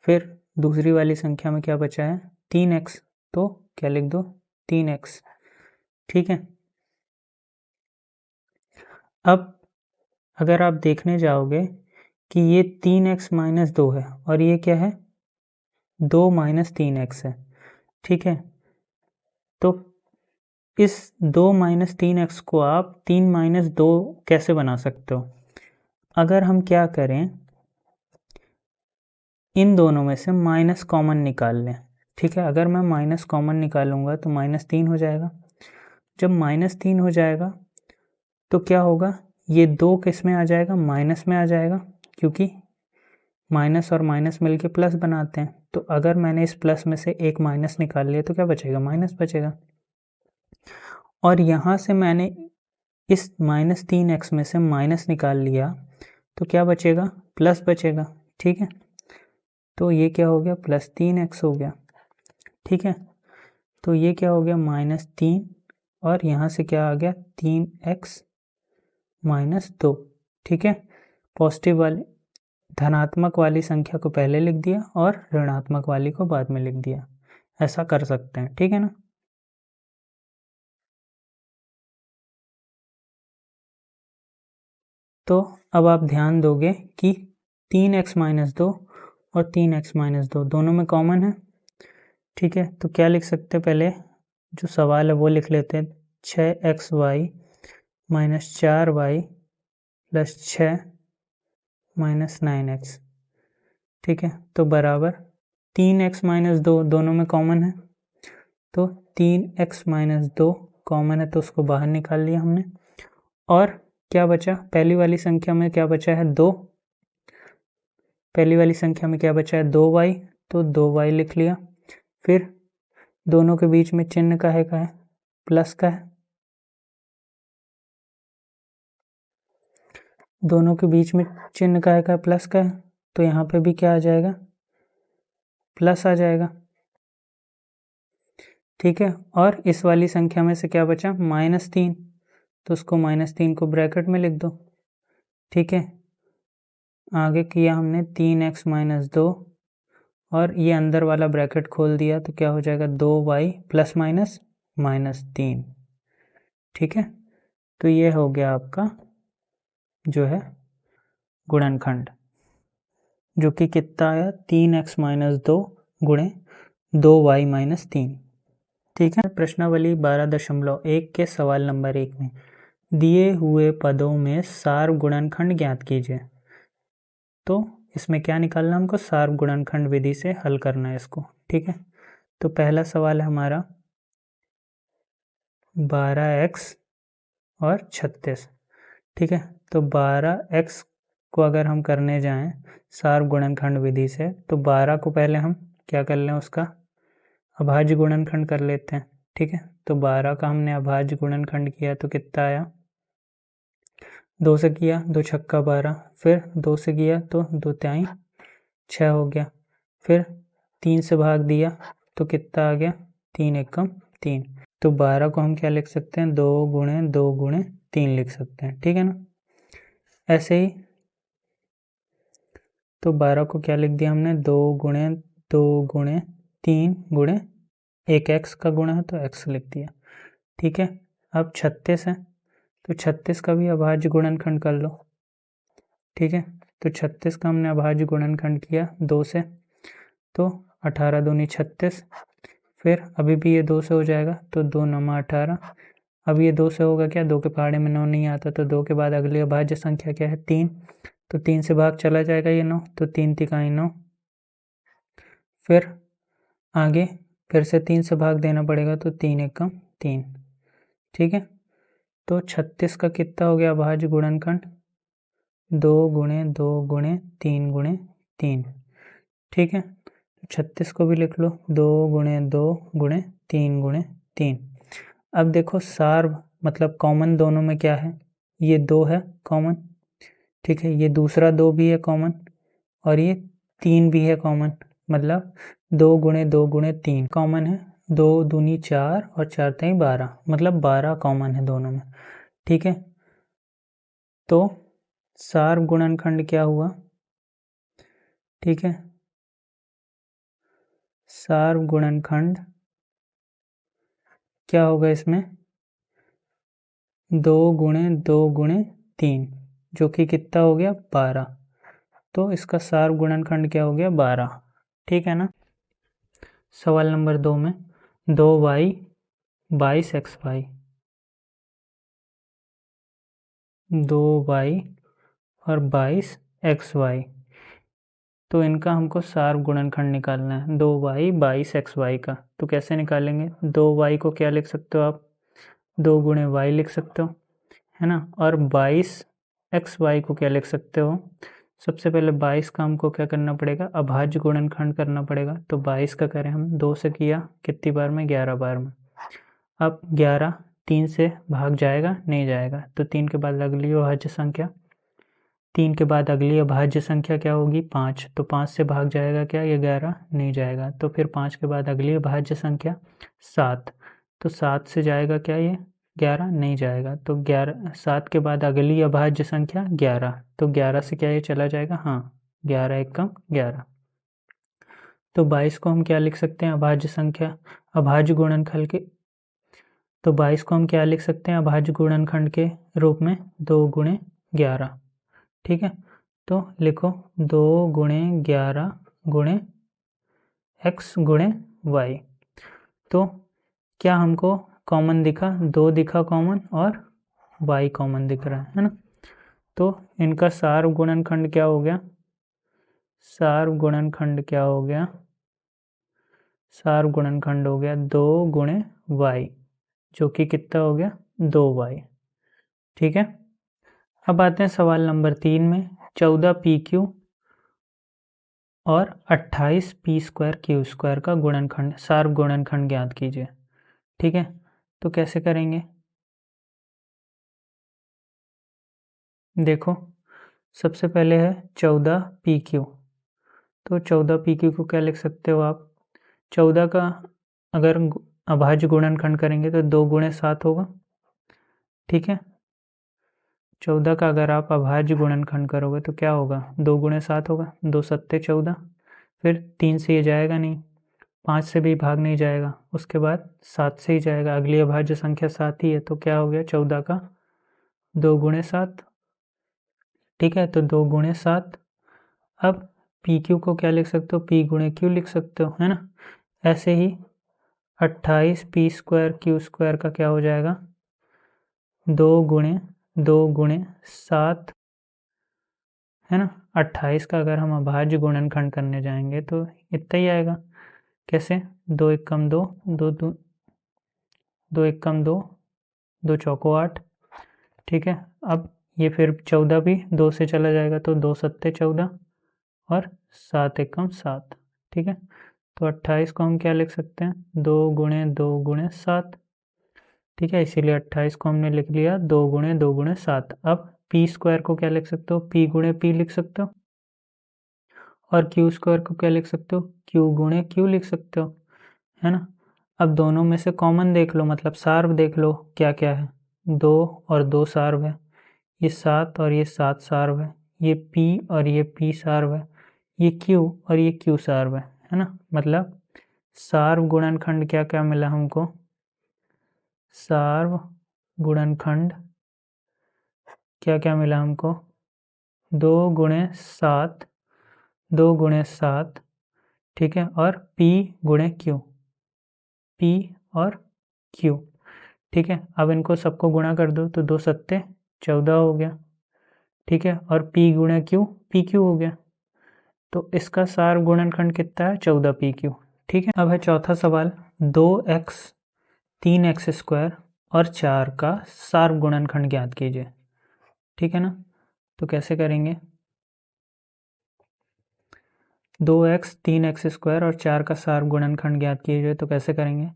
फिर दूसरी वाली संख्या में क्या बचा है, 3x, तो क्या लिख दो, 3x। ठीक है, अब अगर आप देखने जाओगे कि ये 3x - 2 है और ये क्या है, 2 - 3x है। ठीक है, तो इस 2 - 3x को आप 3 - 2 कैसे बना सकते हो, अगर हम क्या करें, इन दोनों में से माइनस कॉमन निकाल लें। ठीक है, अगर मैं माइनस कॉमन निकालूंगा तो -3 हो जाएगा, जब -3 हो जाएगा तो क्या होगा, ये 2 किस में आ जाएगा, माइनस में आ जाएगा, क्योंकि माइनस और माइनस मिलके प्लस बनाते हैं। तो अगर मैंने इस प्लस में से एक माइनस निकाल लिया तो क्या बचेगा, माइनस बचेगा। और यहाँ से मैंने इस -3x में से माइनस निकाल लिया तो क्या बचेगा, प्लस बचेगा। ठीक है, तो ये क्या हो गया, +3x हो गया। ठीक है, तो ये क्या हो गया, -3, और यहाँ से क्या आ गया, 3x -2। ठीक है, पॉजिटिव वाली धनात्मक वाली संख्या को पहले लिख दिया और ऋणात्मक वाली को बाद में लिख दिया। ऐसा कर सकते हैं, ठीक है ना। तो अब आप ध्यान दोगे कि 3x - 2 और 3x - 2 दोनों में कॉमन है। ठीक है, तो क्या लिख सकते हैं, पहले जो सवाल है वो लिख लेते हैं। 6xy - 4y + 6 - 9x। ठीक है, तो बराबर 3x - 2 दोनों में कॉमन है, तो 3x - 2 कॉमन है तो उसको बाहर निकाल लिया हमने। और क्या बचा, पहली वाली संख्या में क्या बचा है, 2। पहली वाली संख्या में क्या बचा है, 2y, तो 2y लिख लिया। फिर दोनों के बीच में चिन्ह का है, प्लस का है। दोनों के बीच में चिन्ह का है, प्लस का है, तो यहाँ पे भी क्या आ जाएगा, प्लस आ जाएगा। ठीक है, और इस वाली संख्या में से क्या बचा, -3, तो उसको -3 को ब्रैकेट में लिख दो। ठीक है, आगे किया हमने 3x - 2, और ये अंदर वाला ब्रैकेट खोल दिया तो क्या हो जाएगा, 2y ± -3। ठीक है, तो ये हो गया आपका जो है गुणनखंड, जो कि कितना आया, 3x - 2 गुणे 2y - 3। ठीक है, प्रश्नावली 12.1 के सवाल नंबर 1 में दिए हुए पदों में सार्व गुणनखंड ज्ञात कीजिए। तो इसमें क्या निकालना, हमको सार्व गुणनखंड विधि से हल करना है इसको। ठीक है, तो पहला सवाल है हमारा 12x और 36। ठीक है, तो 12x को अगर हम करने जाएं सार्व गुणनखंड विधि से, तो 12 को पहले हम क्या कर लें, उसका अभाज्य गुणनखंड कर लेते हैं। ठीक है, तो 12 का हमने अभाज्य गुणनखंड किया तो कितना आया, 2 से किया, 2 छक्का 12, फिर 2 से किया तो 2 तिहाई 6 हो गया, फिर 3 से भाग दिया तो कितना आ गया, 3 एकम 3। तो 12 को हम क्या लिख सकते हैं, 2 गुणे 2 गुणे 3 लिख सकते हैं। ठीक है ना, ऐसे ही तो 12 को क्या लिख दिया हमने, 2 गुणे 2 गुणे 3 गुणे एक x का गुणा है तो x लिख दिया। ठीक है, अब 36 है तो 36 का भी अभाज्य गुणनखंड कर लो। ठीक है, तो 36 का हमने अभाज्य गुणनखंड किया 2 से, तो 18 दूनी 36, फिर अभी भी ये 2 से हो जाएगा तो 2 9 18। अब ये 2 से होगा क्या, 2 के पहाड़े में 9 नहीं आता, तो 2 के बाद अगली अभाज्य संख्या क्या है, 3, तो 3 से भाग चला जाएगा ये 9, तो 3 तिहाई 9। फिर आगे फिर से 3 से भाग देना पड़ेगा तो 3 एकम 3। ठीक है, तो 36 का कितना हो गया अभाज्य गुणनखंड, 2 गुणे 2 गुणे 3 गुणे 3। ठीक है, 36 को भी लिख लो, 2 गुणे 2 गुणे 3 गुणे 3। अब देखो सार्व मतलब कॉमन दोनों में क्या है, ये 2 है कॉमन। ठीक है, ये दूसरा 2 भी है कॉमन, और ये 3 भी है कॉमन, मतलब 2 गुणे 2 गुणे 3 कॉमन है, 2 दूनी 4 और 4 तिहाई 12, मतलब 12 कॉमन है दोनों में। ठीक है, तो सार्व गुणनखंड क्या हुआ, ठीक है, सार्व गुणनखंड क्या होगा इसमें, 2 गुणे 2 गुणे 3, जो कि कितना हो गया 12, तो इसका सार्व गुणनखंड क्या हो गया 12। ठीक है ना। सवाल नंबर 2 में 2y 22xy, 2y और 22xy, तो इनका हमको सार्व गुणनखंड निकालना है 2y 22xy का। तो कैसे निकालेंगे, 2y को क्या लिख सकते हो आप, 2 गुणे y लिख सकते हो, है ना। और 22xy को क्या लिख सकते हो, सबसे पहले 22 का हमको क्या करना पड़ेगा, अभाज्य गुणनखंड करना पड़ेगा। तो 22 का करें हम 2 से किया, कितनी बार में, 11 बार में। अब 11 3 से भाग जाएगा, नहीं जाएगा, तो 3 के बाद अगली अभाज्य संख्या, 3 के बाद अगली अभाज्य संख्या क्या होगी, 5। तो 5 से भाग जाएगा क्या, ये 11, नहीं जाएगा। तो फिर 5 के बाद अगली अभाज्य संख्या 7, तो 7 से जाएगा क्या, ये 11, नहीं जाएगा। तो 7 के बाद अगली अभाज्य संख्या 11, तो 11 से क्या ये चला जाएगा, हाँ, 11 एकम 11। तो 22 को हम क्या लिख सकते हैं, अभाज्य संख्या, अभाज्य गुणनखंड के, तो 22 को हम क्या लिख सकते हैं, अभाज्य गुणनखंड के रूप में 2 गुणे 11। ठीक है, तो लिखो 2 गुणे 11 गुणे x गुणे y। तो क्या हमको कॉमन दिखा, 2 दिखा कॉमन और y कॉमन दिख रहा है ना। तो इनका सार गुणनखंड क्या हो गया, सार गुणनखंड क्या हो गया, सार गुणनखंड हो गया 2 गुणे y, जो कि कितना हो गया, 2y। ठीक है, अब आते हैं सवाल नंबर 3 में। 14 PQ और 28 P² Q² का गुणनखंड, सार गुणनखंड ज्ञात कीजिए। ठीक है, तो कैसे करेंगे, देखो सबसे पहले है 14 PQ, तो 14 PQ को क्या लिख सकते हो आप, 14 का अगर अभाज्य गुणनखंड करेंगे तो 2 गुणे 7 होगा। ठीक है, 14 का अगर आप अभाज्य गुणनखंड करोगे तो क्या होगा, 2 गुणे 7 होगा, 2 सत्ते 14, फिर 3 से ये जाएगा नहीं, 5 से भी भाग नहीं जाएगा, उसके बाद 7 से ही जाएगा, अगली अभाज्य संख्या 7 ही है, तो क्या हो गया 14 का 2 गुणे 7। ठीक है, तो 2 गुणे 7। अब पी क्यू को क्या लिख सकते हो, पी गुणे क्यू लिख सकते हो, है ना। ऐसे ही 28 P² Q² का क्या हो जाएगा, 2 गुणे 7, है ना। 28 का अगर हम अभाज्य गुणनखंड करने जाएंगे तो इतना ही आएगा। कैसे, 2 एकम 2, 2 एकम 2, 2 चौको 8। ठीक है, अब ये फिर 14 भी 2 से चला जाएगा, तो 2 सत्ते 14 और 7 एकम 7। ठीक है, तो 28 को हम क्या लिख सकते हैं, 2 गुणे 2 गुणे 7। ठीक है, इसीलिए 28 को हमने लिख लिया 2 गुणे 2 गुणे 7। अब P² को क्या लिख सकते हो, P गुणे P लिख सकते हो, और Q² को क्या लिख सकते हो, Q गुणे Q लिख सकते हो, है ना। अब दोनों में से कॉमन देख लो, मतलब सार्व देख लो क्या क्या है, 2 और 2 सार्व है, ये 7 और ये 7 सार्व है, ये P और ये P सार्व है, ये Q और ये Q सार्व है ना। मतलब सार्व गुणनखंड क्या क्या मिला हमको, सार्व गुणनखंड क्या क्या मिला हमको, 2 गुणे 7, 2 गुणे 7। ठीक है, और P गुणे Q, P और Q। ठीक है, अब इनको सबको गुणा कर दो, तो 2 सत्ते 14 हो गया। ठीक है, और P गुणे Q, PQ हो गया। तो इसका सार गुणनखंड कितना है, 14 PQ। ठीक है, अब है चौथा सवाल, 2x 3x² और 4 का सार गुणनखंड ज्ञात कीजिए। ठीक है ना, तो कैसे करेंगे, 2x 3x² और 4 का सार गुणनखंड ज्ञात कीजिए, तो कैसे करेंगे,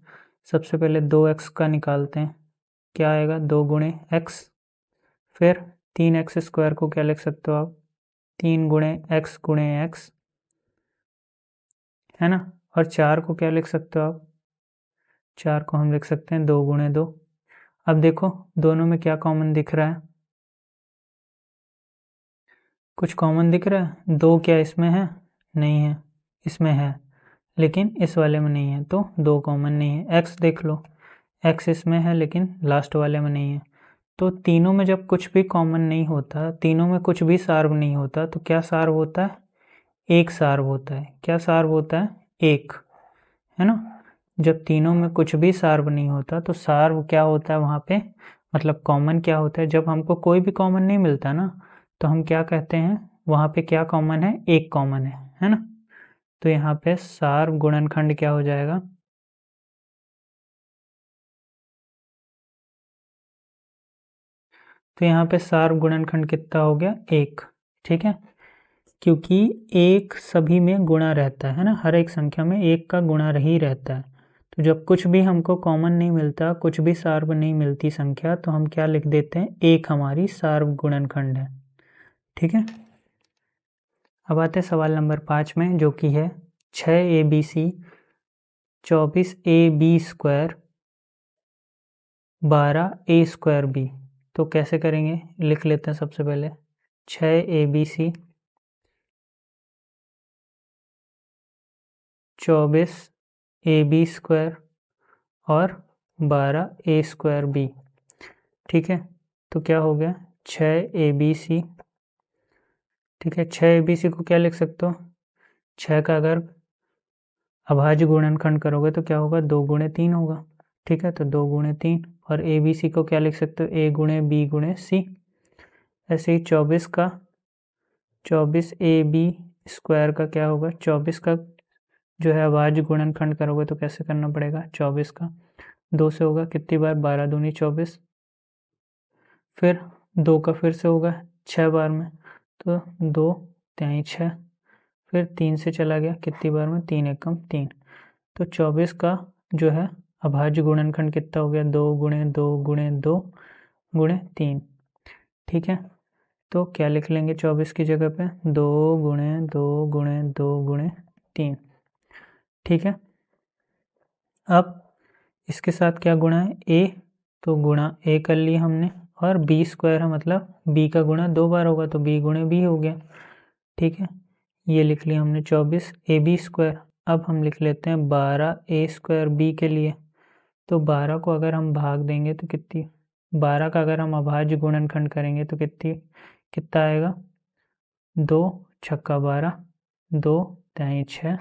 सबसे पहले 2x का निकालते हैं, क्या आएगा, 2 गुणे x, फिर 3x² को क्या लिख सकते हो आप, 3 गुणे x, है ना। और 4 को क्या लिख सकते हो आप, 4 को हम लिख सकते हैं 2 गुणे 2। अब देखो दोनों में क्या कॉमन दिख रहा है, कुछ कॉमन दिख रहा है, 2 क्या इसमें है, नहीं है, इसमें है लेकिन इस वाले में नहीं है, तो 2 कॉमन नहीं है। x देख लो, x इसमें है लेकिन लास्ट वाले में नहीं है। तो तीनों में जब कुछ भी कॉमन नहीं होता, तीनों में कुछ भी सार्व नहीं होता, तो क्या सार्व होता है, एक सार्व होता है। क्या सार्व होता है, एक, है ना। जब तीनों में कुछ भी सार्व नहीं होता तो सार्व क्या होता है वहाँ पे, मतलब कॉमन क्या होता है, जब हमको कोई भी कॉमन नहीं मिलता ना, तो हम क्या कहते हैं, वहाँ पे क्या कॉमन है, एक कॉमन है ना। तो यहाँ पे सार्व गुणनखंड क्या हो जाएगा, तो यहाँ पे सार्व गुणनखंड कितना हो गया 1, ठीक है, क्योंकि 1 सभी में गुणा रहता है ना, हर एक संख्या में 1 का गुणा ही रहता है। तो जब कुछ भी हमको कॉमन नहीं मिलता, कुछ भी सार्व नहीं मिलती संख्या, तो हम क्या लिख देते हैं, 1 हमारी सार्व गुणनखंड है, ठीक है। अब आते हैं सवाल नंबर 5 में, जो कि है 6ABC 24AB square 12A square B. तो कैसे करेंगे, लिख लेते हैं सबसे पहले 6ABC 24AB स्क्वायर और 12A स्क्वायर बी, ठीक है। तो क्या हो गया 6ABC, ठीक है। 6ABC को क्या लिख सकते हो, 6 का अगर अभाज्य गुणनखंड करोगे तो क्या होगा, 2 गुणे 3 होगा, ठीक है। तो 2 गुणे 3, और ABC को क्या लिख सकते हो, A गुणे B गुणे C। ऐसे ही 24AB स्क्वायर का क्या होगा, 24 का जो है अभाज्य गुणनखंड करोगे तो कैसे करना पड़ेगा, 24 का 2 से होगा, कितनी बार, 12 दूनी 24, फिर 2 का फिर से होगा 6 बार में, तो 2 त्याई 6, फिर 3 से चला गया, कितनी बार में, 3 एकम 3। तो 24 का जो है अभाज्य गुणनखंड कितना हो गया, 2 गुणे 2 गुणे 2 गुणे 3, ठीक है। तो क्या लिख लेंगे 24 की जगह पे, 2 गुणे 2 गुणे 2 गुणे 3, ठीक है। अब इसके साथ क्या गुणा है, a, तो गुणा a कर लिया हमने, और b स्क्वायर है मतलब b का गुणा 2 बार होगा, तो b गुणे b हो गया, ठीक है। ये लिख लिया हमने 24AB स्क्वायर। अब हम लिख लेते हैं 12A स्क्वायर b के लिए। तो 12 को अगर हम भाग देंगे तो कितनी, 12 का अगर हम अभाज्य गुणनखंड करेंगे तो कितना आएगा, 2 छक्का 12, 2 त्याई 6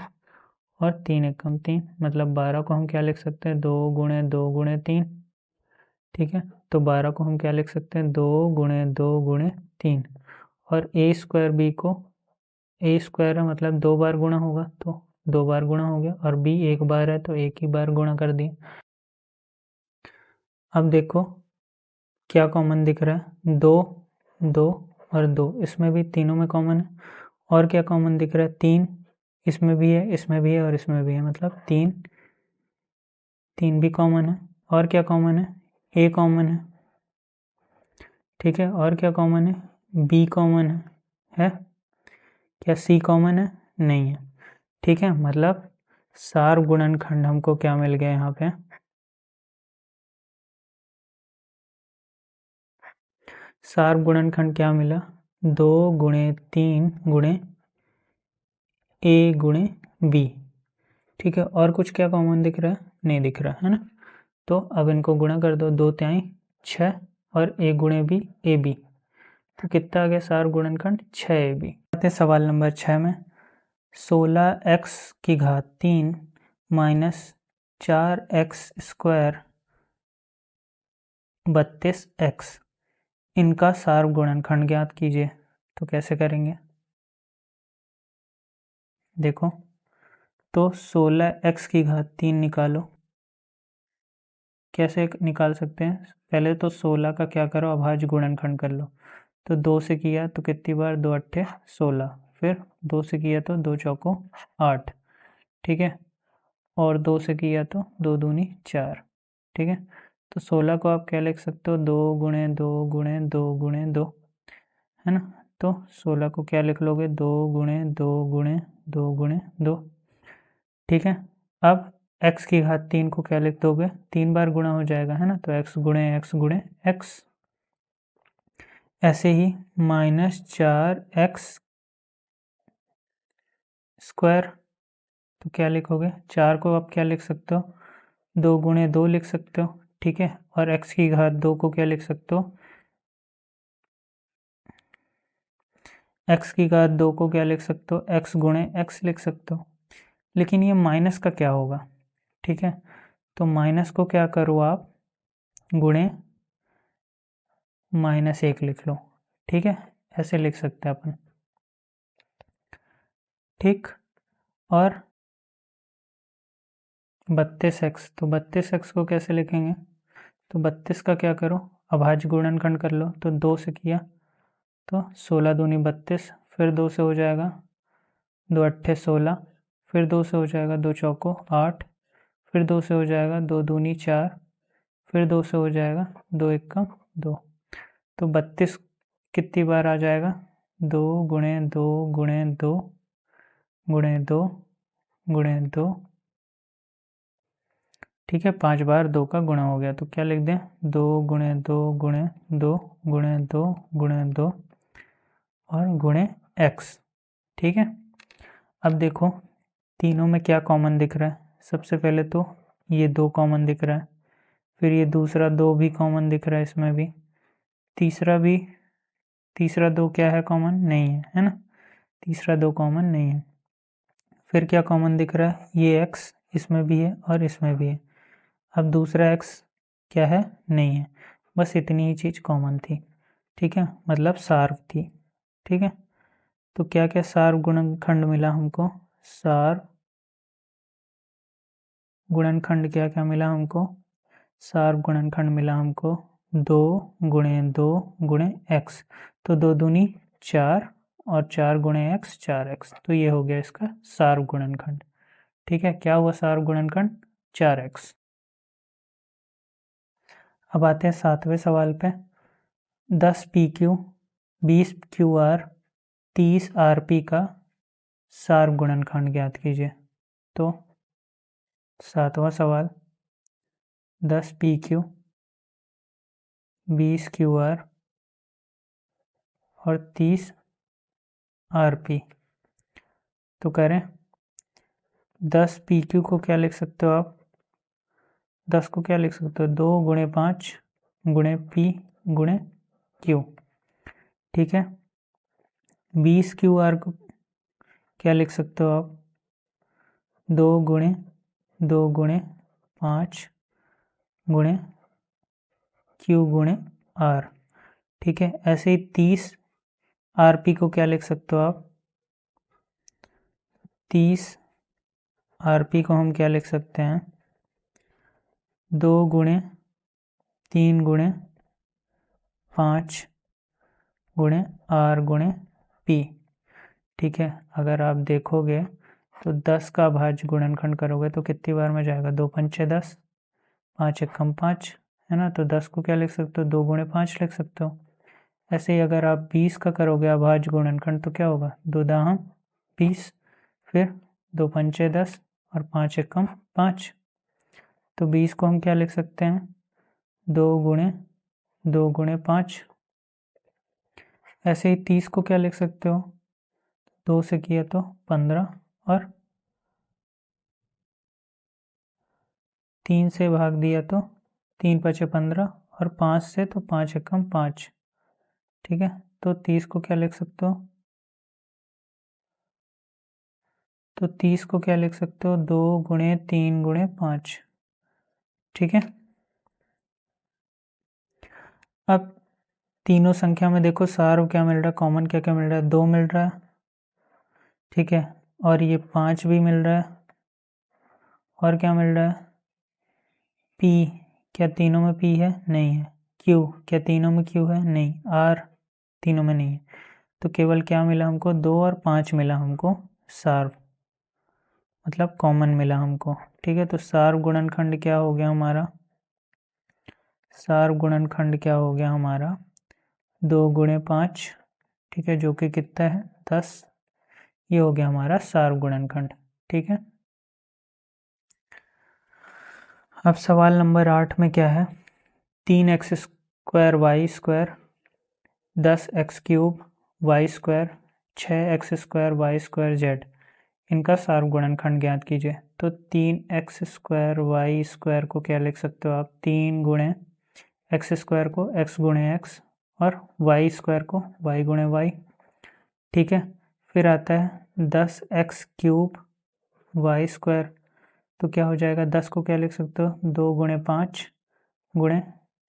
और 3 एकम 3, मतलब 12 को हम क्या लिख सकते हैं, 2 गुणे 2 गुणे 3, ठीक है। तो 12 को हम क्या लिख सकते हैं, 2 गुणे 2 गुणे 3, और a स्क्वायर b को, a स्क्वायर है मतलब 2 बार गुणा होगा, तो 2 बार गुणा हो गया, और b 1 बार है तो 1 ही बार गुणा कर दिया। अब देखो क्या कॉमन दिख रहा है, 2 2 और 2, इसमें भी तीनों में कॉमन है। और क्या कॉमन दिख रहा है, 3 इसमें भी है, इसमें भी है और इसमें भी है, मतलब 3 3 भी कॉमन है। और क्या कॉमन है, a कॉमन है, ठीक है। और क्या कॉमन है, b कॉमन है क्या c कॉमन है, नहीं है, ठीक है। मतलब सार्व गुणनखंड हमको क्या मिल गया यहाँ पे, सार्व गुणनखंड क्या मिला, 2 गुणे 3 गुणे a गुणे b, ठीक है। और कुछ क्या कॉमन दिख रहा है, नहीं दिख रहा है ना। तो अब इनको गुणा कर दो, 2 त्याई 6 और a गुणे b a b, तो कितना आ गया सार्व गुणनखंड 6ab। आते हैं सवाल नंबर 6 में, 16x की घात 3 माइनस 4x स्क्वायर 32x, इनका सार्व गुणनखंड ज्ञात कीजिए। तो कैसे करेंगे, देखो, तो 16x की घात 3 निकालो, कैसे निकाल सकते हैं, पहले तो 16 का क्या करो, अभाज्य गुणनखंड कर लो। तो 2 से किया तो कितनी बार, 2 अट्ठे 16, फिर 2 से किया तो 2 चौको 8, ठीक है। और 2 से किया तो 2 दूनी 4, ठीक है। तो 16 को आप क्या लिख सकते हो, 2 गुणे 2 गुणे 2 गुणे 2, है ना। तो 16 को क्या लिख लोगे, 2 गुणे 2 गुणे 2 गुणे 2, ठीक है। अब x की घात 3 को क्या लिख दोगे, 3 बार गुणा हो जाएगा, है ना। तो x गुणे x गुणे x, ऐसे ही माइनस 4x स्क्वायर, तो क्या लिखोगे, 4 को आप क्या लिख सकते हो, 2 गुणे 2 लिख सकते हो, ठीक है। और x की घात 2 को क्या लिख सकते हो, x की घात 2 को क्या लिख सकते हो, x गुणे x लिख सकते हो। लेकिन ये माइनस का क्या होगा, ठीक है। तो माइनस को क्या करो आप, गुणे -1 लिख लो, ठीक है। ऐसे लिख सकते हैं अपन, ठीक। और 32x, तो 32x को कैसे लिखेंगे, तो 32 का क्या करो, अभाज्य गुणनखंड कर लो। तो 2 से किया तो 16 दूनी 32, फिर 2 से हो जाएगा 2 अट्ठे 16, फिर 2 से हो जाएगा 2 चौको 8, फिर 2 से हो जाएगा 2 दूनी 4, फिर 2 से हो जाएगा 2 एकम 2। तो 32 कितनी बार आ जाएगा? 2 गुणे 2 गुणे 2 गुणे 2 गुणे 2, ठीक है, 5 बार 2 का गुणा हो गया। तो क्या लिख दें? 2 गुणे 2 गुणे 2 गुणे 2 गुणे 2 और गुणे x, ठीक है। अब देखो तीनों में क्या कॉमन दिख रहा है। सबसे पहले तो ये 2 कॉमन दिख रहा है, फिर ये दूसरा 2 भी कॉमन दिख रहा है इसमें भी, तीसरा 2 क्या है? कॉमन नहीं है, है ना। तीसरा 2 कॉमन नहीं है। फिर क्या कॉमन दिख रहा है? ये x इसमें भी है और इसमें भी है। अब दूसरा x क्या है? नहीं है। बस इतनी ही चीज़ कॉमन थी, ठीक है, मतलब सार्व थी, ठीक है। तो क्या क्या सार्व गुणनखंड मिला हमको? सार्व गुणनखंड क्या क्या मिला हमको? सार्व गुणनखंड मिला हमको 2 गुणे 2 गुणे x, तो 2 दूनी 4 और 4 गुणे x 4x, तो ये हो गया इसका सार्व गुणनखंड, ठीक है। क्या हुआ सार्व गुणनखंड? 4x। अब आते हैं 7वें सवाल पे। 10 PQ 20 QR 30 RP का सार्व गुणनखंड ज्ञात कीजिए। तो 7वां सवाल, 10 PQ 20 QR और 30 RP। तो कह रहे हैं 10 PQ को क्या लिख सकते हो आप? 10 को क्या लिख सकते हो? 2 गुणे 5 गुणे P गुणे Q, ठीक है। 20 QR को क्या लिख सकते हो आप? 2 गुणे 5 गुणे Q गुणे R, ठीक है। ऐसे ही 30 RP को क्या लिख सकते हो आप? 30 RP को हम क्या लिख सकते हैं? 2 गुणे 3 गुणे 5 गुणे R गुणे P, ठीक है। अगर आप देखोगे तो 10 का अभाज्य गुणनखंड करोगे तो कितनी बार में जाएगा? 2 पंचे 10, 5 एकम 5, है ना। तो 10 को क्या लिख सकते हो? 2 गुणे 5 लिख सकते हो। ऐसे ही अगर आप 20 का करोगे अभाज्य गुणनखंड तो क्या होगा? 2 दाहम 20, फिर 2 पंचे 10 और 5 एकम 5, तो 20 को हम क्या लिख सकते हैं? 2 गुणे 5। ऐसे ही 30 को क्या लिख सकते हो? 2 से किया तो 15 और 3 से भाग दिया तो 3 पचे 15 और 5 से तो 5 एकम 5, ठीक है। तो 30 को क्या लिख सकते हो? तो 30 को क्या लिख सकते हो? 2 गुणे 3 गुणे 5, ठीक है। अब तीनों संख्या में देखो सार्व क्या मिल रहा है, कॉमन क्या क्या मिल रहा है? 2 मिल रहा है, ठीक है, और ये 5 भी मिल रहा है, और क्या मिल रहा है? P, क्या तीनों में P है? नहीं है। Q, क्या तीनों में Q है? नहीं। R, तीनों में नहीं है। तो केवल क्या मिला हमको? 2 और 5 मिला हमको सार्व, मतलब कॉमन मिला हमको, ठीक है। तो सार्व गुणनखंड क्या हो गया हमारा? सार्व गुणनखंड क्या हो गया हमारा? 2 गुणे 5, ठीक है, जो कि कितना है? 10। ये हो गया हमारा सार्व गुणनखंड, ठीक है। अब सवाल नंबर 8 में क्या है? 3x square Y square 10x cube Y square 6x square Y square Z, इनका सार्व गुणनखंड ज्ञात कीजिए। तो 3x स्क्वायर वाई स्क्वायर को क्या लिख सकते हो आप? 3 गुणे एक्स स्क्वायर को x गुणे x और वाई स्क्वायर को y गुणे y, ठीक है। फिर आता है 10x क्यूब वाई स्क्वायर, तो क्या हो जाएगा? 10 को क्या लिख सकते हो? 2 गुणे 5 गुणे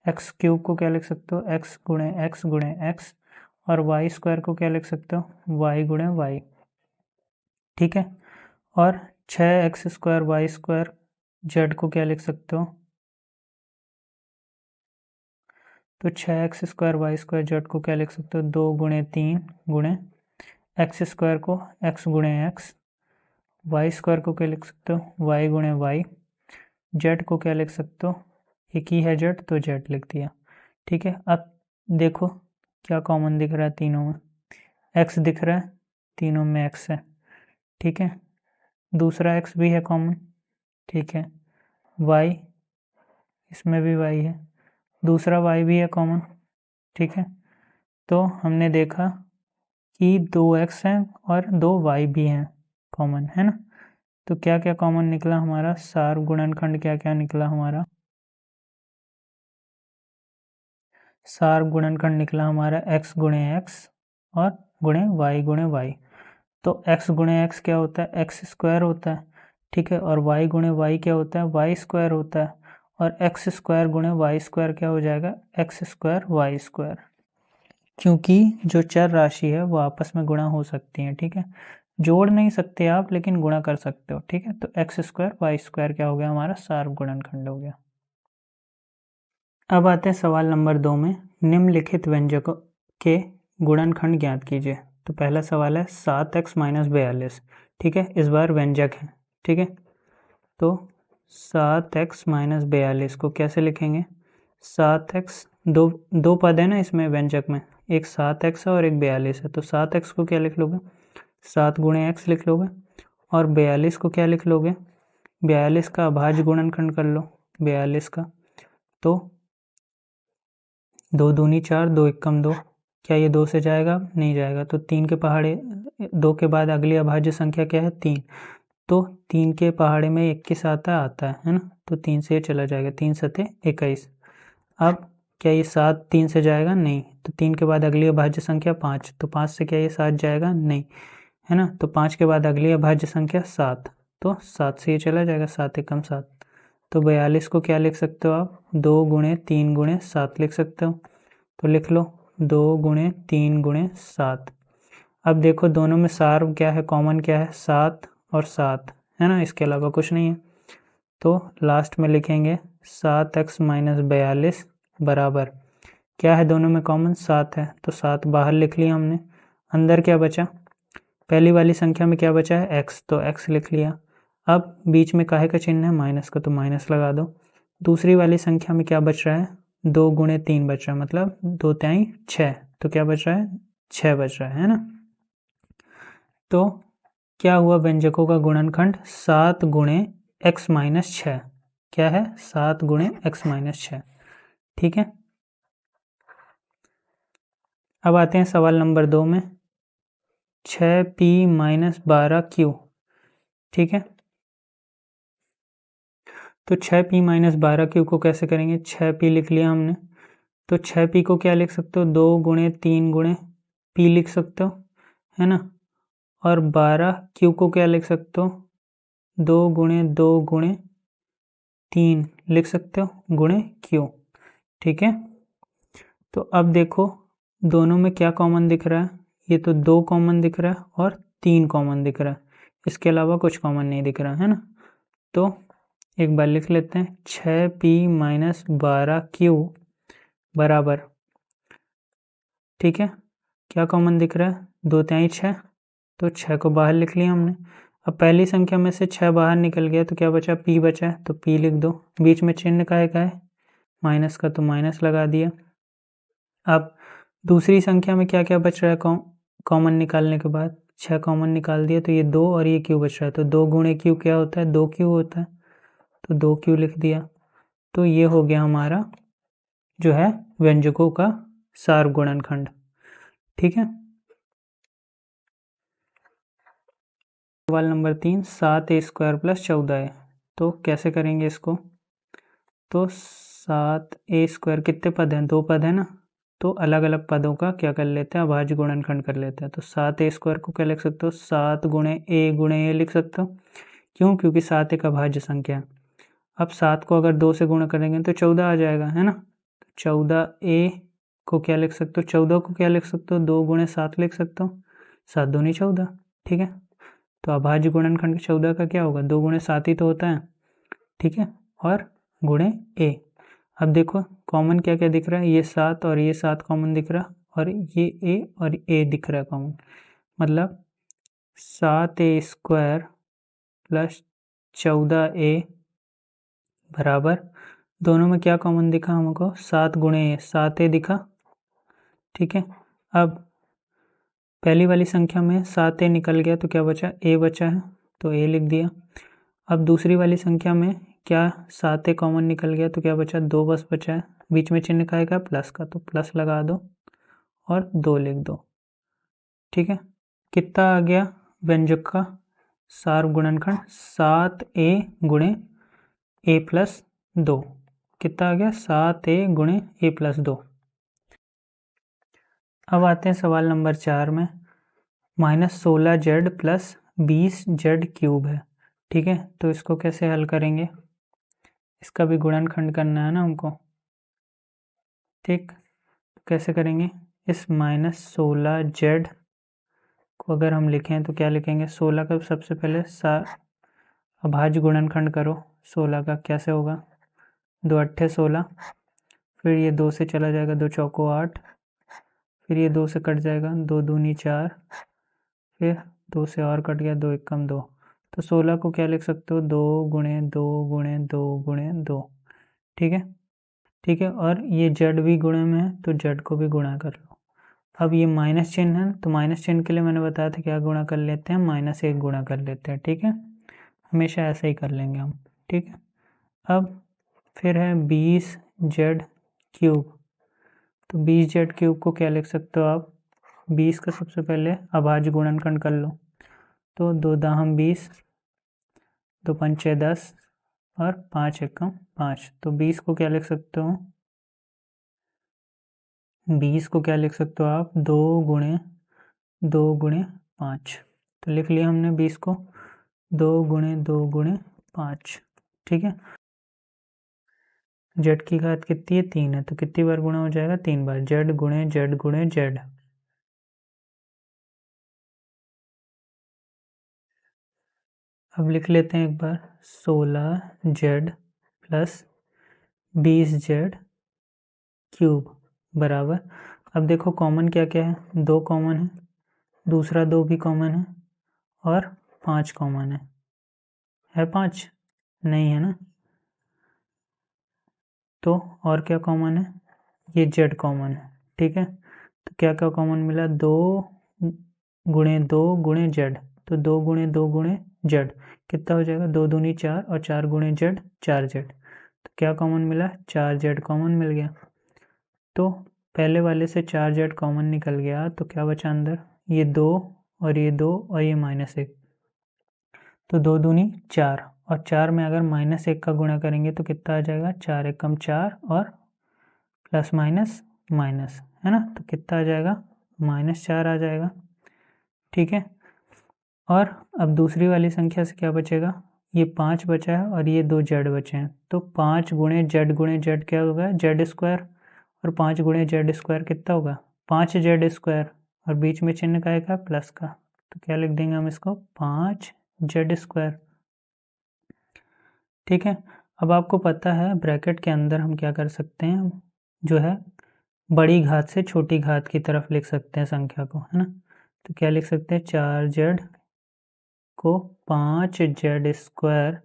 एक्स क्यूब को क्या लिख सकते हो? x गुणे x और वाई स्क्वायर को क्या लिख सकते हो? y गुणे y, ठीक है। और 6x square Y square Z को क्या लिख सकते हो? तो 6x² y² जेड को क्या लिख सकते हो, 2 गुणे 3 गुणे x² को x गुणे x, y² को क्या लिख सकते हो, y गुणे y, जेड को क्या लिख सकते हो, एक ही है जेड तो जेड लिख दिया। ठीक है, अब देखो क्या कॉमन दिख रहा है तीनों में, x दिख रहा है, तीनों में x है। ठीक है, दूसरा x भी है कॉमन। ठीक है, y, इसमें भी y है, दूसरा y भी है कॉमन। ठीक है, तो हमने देखा कि 2x हैं और 2y भी हैं कॉमन, है ना। तो क्या क्या कॉमन निकला हमारा, सार गुणनखंड क्या क्या निकला हमारा, सार गुणनखंड निकला हमारा x गुणे x और गुणे y। तो x गुणे x क्या होता है, x² होता है। ठीक है, और y गुणे y क्या होता है, y² होता है। और x² गुणे y² क्या हो जाएगा, x² y², क्योंकि जो चर राशि है वो आपस में गुणा हो सकती हैं। ठीक है, जोड़ नहीं सकते आप लेकिन गुणा कर सकते हो। ठीक है, तो x² y² क्या हो गया हमारा, सार गुणनखंड हो गया। अब आते हैं सवाल नंबर 2 में, निम्नलिखित व्यंजकों के गुणनखंड ज्ञात कीजिए। तो पहला सवाल है 7x - 42। ठीक है, इस बार व्यंजक है। ठीक है, तो 7x - 42 को कैसे लिखेंगे, 7x, दो पद है ना इसमें व्यंजक में, एक 7x है और एक 42 है। तो 7x को क्या लिख लोगे, 7 गुणे x लिख लोगे, और 42 को क्या लिख लोगे, 42 का अभाज्य गुणनखंड कर लो 42 का। तो 2 दूनी 4, 2 एकम 2, क्या ये 2 से जाएगा, नहीं जाएगा। तो 3 के पहाड़े, 2 के बाद अगली अभाज्य संख्या क्या है, 3। तो 3 के पहाड़े में 21 आता है ना। तो 3 से ये चला जाएगा, 3 सते 21। अब क्या ये 7 3 से जाएगा, नहीं। तो 3 के बाद अगली अभाज्य संख्या 5, तो 5 से क्या ये 7 जाएगा, नहीं, है ना। तो 5 के बाद अगली अभाज्य संख्या 7, तो 7 से ये चला जाएगा, 7 एकम 7। तो 42 को क्या लिख सकते हो आप, 2 गुणे 3 गुणे 7 लिख सकते हो। तो लिख लो 2 गुणे 3 गुणे 7। अब देखो दोनों में सार क्या है, कॉमन क्या है, 7 और 7, है ना, इसके अलावा कुछ नहीं है। तो लास्ट में लिखेंगे 7x - 42 बराबर, क्या है दोनों में कॉमन, 7 है। तो 7 बाहर लिख लिया हमने, अंदर क्या बचा, पहली वाली संख्या में क्या बचा है, x, तो x लिख लिया। अब बीच में काहे का चिन्ह है, माइनस का, तो माइनस लगा दो। दूसरी वाली संख्या में क्या बच रहा है, 2 गुणे 3 बच रहा है, मतलब 2 तिहाई 6, तो क्या बच रहा है, 6 बच रहा है ना। तो क्या हुआ, व्यंजकों का गुणनखंड 7 गुणे x - 6, क्या है, 7 गुणे x - 6। ठीक है, अब आते हैं सवाल नंबर 2 में, 6p - 12q। ठीक है, तो 6p - 12q को कैसे करेंगे, 6p लिख लिया हमने। तो 6p को क्या लिख सकते हो, 2 गुणे 3 गुणे p लिख सकते हो, है ना। और 12q को क्या लिख सकते हो, 2 गुणे 2 गुणे 3 लिख सकते हो, गुणे q। ठीक है, तो अब देखो दोनों में क्या कॉमन दिख रहा है, ये तो 2 कॉमन दिख रहा है और 3 कॉमन दिख रहा है, इसके अलावा कुछ कॉमन नहीं दिख रहा है ना। तो एक बार लिख लेते हैं, 6p - 12q बराबर, ठीक है, क्या कॉमन दिख रहा है, 2 तिहाई 6, तो 6 को बाहर लिख लिया हमने। अब पहली संख्या में से 6 बाहर निकल गया तो क्या बचा, p बचा है, तो p लिख दो। बीच में चिन्ह का है माइनस का, तो माइनस लगा दिया। अब दूसरी संख्या में क्या क्या बच रहा है, कॉमन निकालने के बाद 6 कॉमन निकाल दिया, तो ये 2 और ये q बच रहा है। तो 2 गुणे q क्या होता है, 2q होता है, तो 2q लिख दिया। तो ये हो गया हमारा जो है व्यंजकों का सार गुणनखंड। ठीक है, सवाल नंबर 3, 7a² + 14a। तो कैसे करेंगे इसको, तो 7a² कितने पद हैं, 2 पद है ना। तो अलग अलग पदों का क्या कर लेते हैं, अभाज्य गुणनखंड कर लेते हैं। तो 7a² को क्या लिख सकते हो, 7 गुणे a लिख सकते हो। क्यों, क्योंकि 7 एक अभाज्य संख्या है। अब 7 को अगर 2 से गुणा करेंगे तो 14 आ जाएगा, है ना। 14a को क्या लिख सकते हो, 14 को क्या लिख सकते हो, 2 गुणे 7 लिख सकते हो, 7 दूनी 14। ठीक है, तो अभाज्य गुणनखंड 14 का क्या होगा, 2 गुणे 7 ही तो होता है। ठीक है, और गुणे a। अब देखो कॉमन क्या क्या दिख रहा है, ये 7 और ये 7 कॉमन दिख रहा, और ये a और a दिख रहा है कॉमन, मतलब 7a² प्लस 14a बराबर, दोनों में क्या कॉमन दिखा हमको, 7 गुणे 7a दिखा। ठीक है, अब पहली वाली संख्या में 7a निकल गया तो क्या बचा, a बचा है तो a लिख दिया। अब दूसरी वाली संख्या में क्या 7a कॉमन निकल गया तो क्या बचा, 2 बस बचा है, बीच में चिन्ह का है प्लस का, तो प्लस लगा दो और 2 लिख दो। ठीक है, कितना आ गया व्यंजक का सार गुणनखंड, 7a गुणे a प्लस 2, कितना आ गया 7a गुणे a प्लस 2। अब आते हैं सवाल नंबर 4 में, -16z प्लस 20z क्यूब है। ठीक है, तो इसको कैसे हल करेंगे, इसका भी गुणनखंड करना है ना हमको। ठीक, तो कैसे करेंगे, इस -16z को अगर हम लिखें तो क्या लिखेंगे, 16 का सबसे पहले अभाज्य गुणनखंड करो, 16 का कैसे होगा, 2 अट्ठे 16, फिर ये 2 से चला जाएगा, 2 चौको 8, फिर ये 2 से कट जाएगा, 2 दूनी 4, फिर 2 से और कट गया, 2 एकम 2, तो 16 को क्या लिख सकते हो, 2 गुणे 2 गुणे 2 गुणे 2। ठीक है, ठीक है, और ये जेड भी गुणे में है तो जेड को भी गुणा कर लो। अब ये माइनस चिन्ह है तो माइनस चिन्ह के लिए मैंने बताया था क्या गुणा कर लेते हैं, -1 गुणा कर लेते हैं। ठीक है, हमेशा ऐसे ही कर लेंगे हम। ठीक है, अब फिर है 20z क्यूब, तो 20z क्यूब को क्या लिख सकते हो आप, 20 का सबसे पहले अभाज्य गुणनखंड कर लो, तो 2 दाहम 20, 2 पंचे 10 और 5 एकम 5, तो 20 को क्या लिख सकते हो, 20 को क्या लिख सकते हो आप, 2 गुणे 2 गुणे 5, तो लिख लिया हमने 20 को 2 गुणे 2 गुणे 5। ठीक है, जेड की घात कितनी है, 3 है, तो कितनी बार गुणा हो जाएगा, 3 बार, जेड गुणे जेड गुणे जेड। अब लिख लेते हैं एक बार, 16z प्लस 20z क्यूब बराबर, अब देखो कॉमन क्या क्या है, 2 कॉमन है, दूसरा 2 भी कॉमन है, और 5 कॉमन है 5 नहीं है ना, तो और क्या कॉमन है, ये जेड कॉमन है। ठीक है, तो क्या क्या कॉमन मिला, 2 गुणे 2 गुणे जेड, तो 2 गुणे 2 गुणे जेड कितना हो जाएगा, 2 दूनी 4 और 4 गुणे जेड 4z, तो क्या कॉमन मिला, 4z कॉमन मिल गया। तो पहले वाले से 4z कॉमन निकल गया तो क्या बचा अंदर, ये 2 और ये 2 और ये -1, तो 2 दूनी 4 और 4 में अगर -1 का गुणा करेंगे तो कितना आ जाएगा, 4 एकम 4 और प्लस माइनस माइनस है ना, तो कितना आ जाएगा, -4 आ जाएगा। ठीक है, और अब दूसरी वाली संख्या से क्या बचेगा, ये 5 बचा है और ये 2 जेड बचे हैं, तो 5 गुणे जेड क्या होगा, जेड स्क्वायर, और 5 गुणे जेड स्क्वायर कितना होगा, 5z स्क्वायर, और बीच में चिन्ह का है प्लस का, तो क्या लिख देंगे हम इसको, 5z स्क्वायर। ठीक है, अब आपको पता है ब्रैकेट के अंदर हम क्या कर सकते हैं, जो है बड़ी घात से छोटी घात की तरफ लिख सकते हैं संख्या को, है ना, तो क्या लिख सकते हैं, 4z को 5z स्क्वायर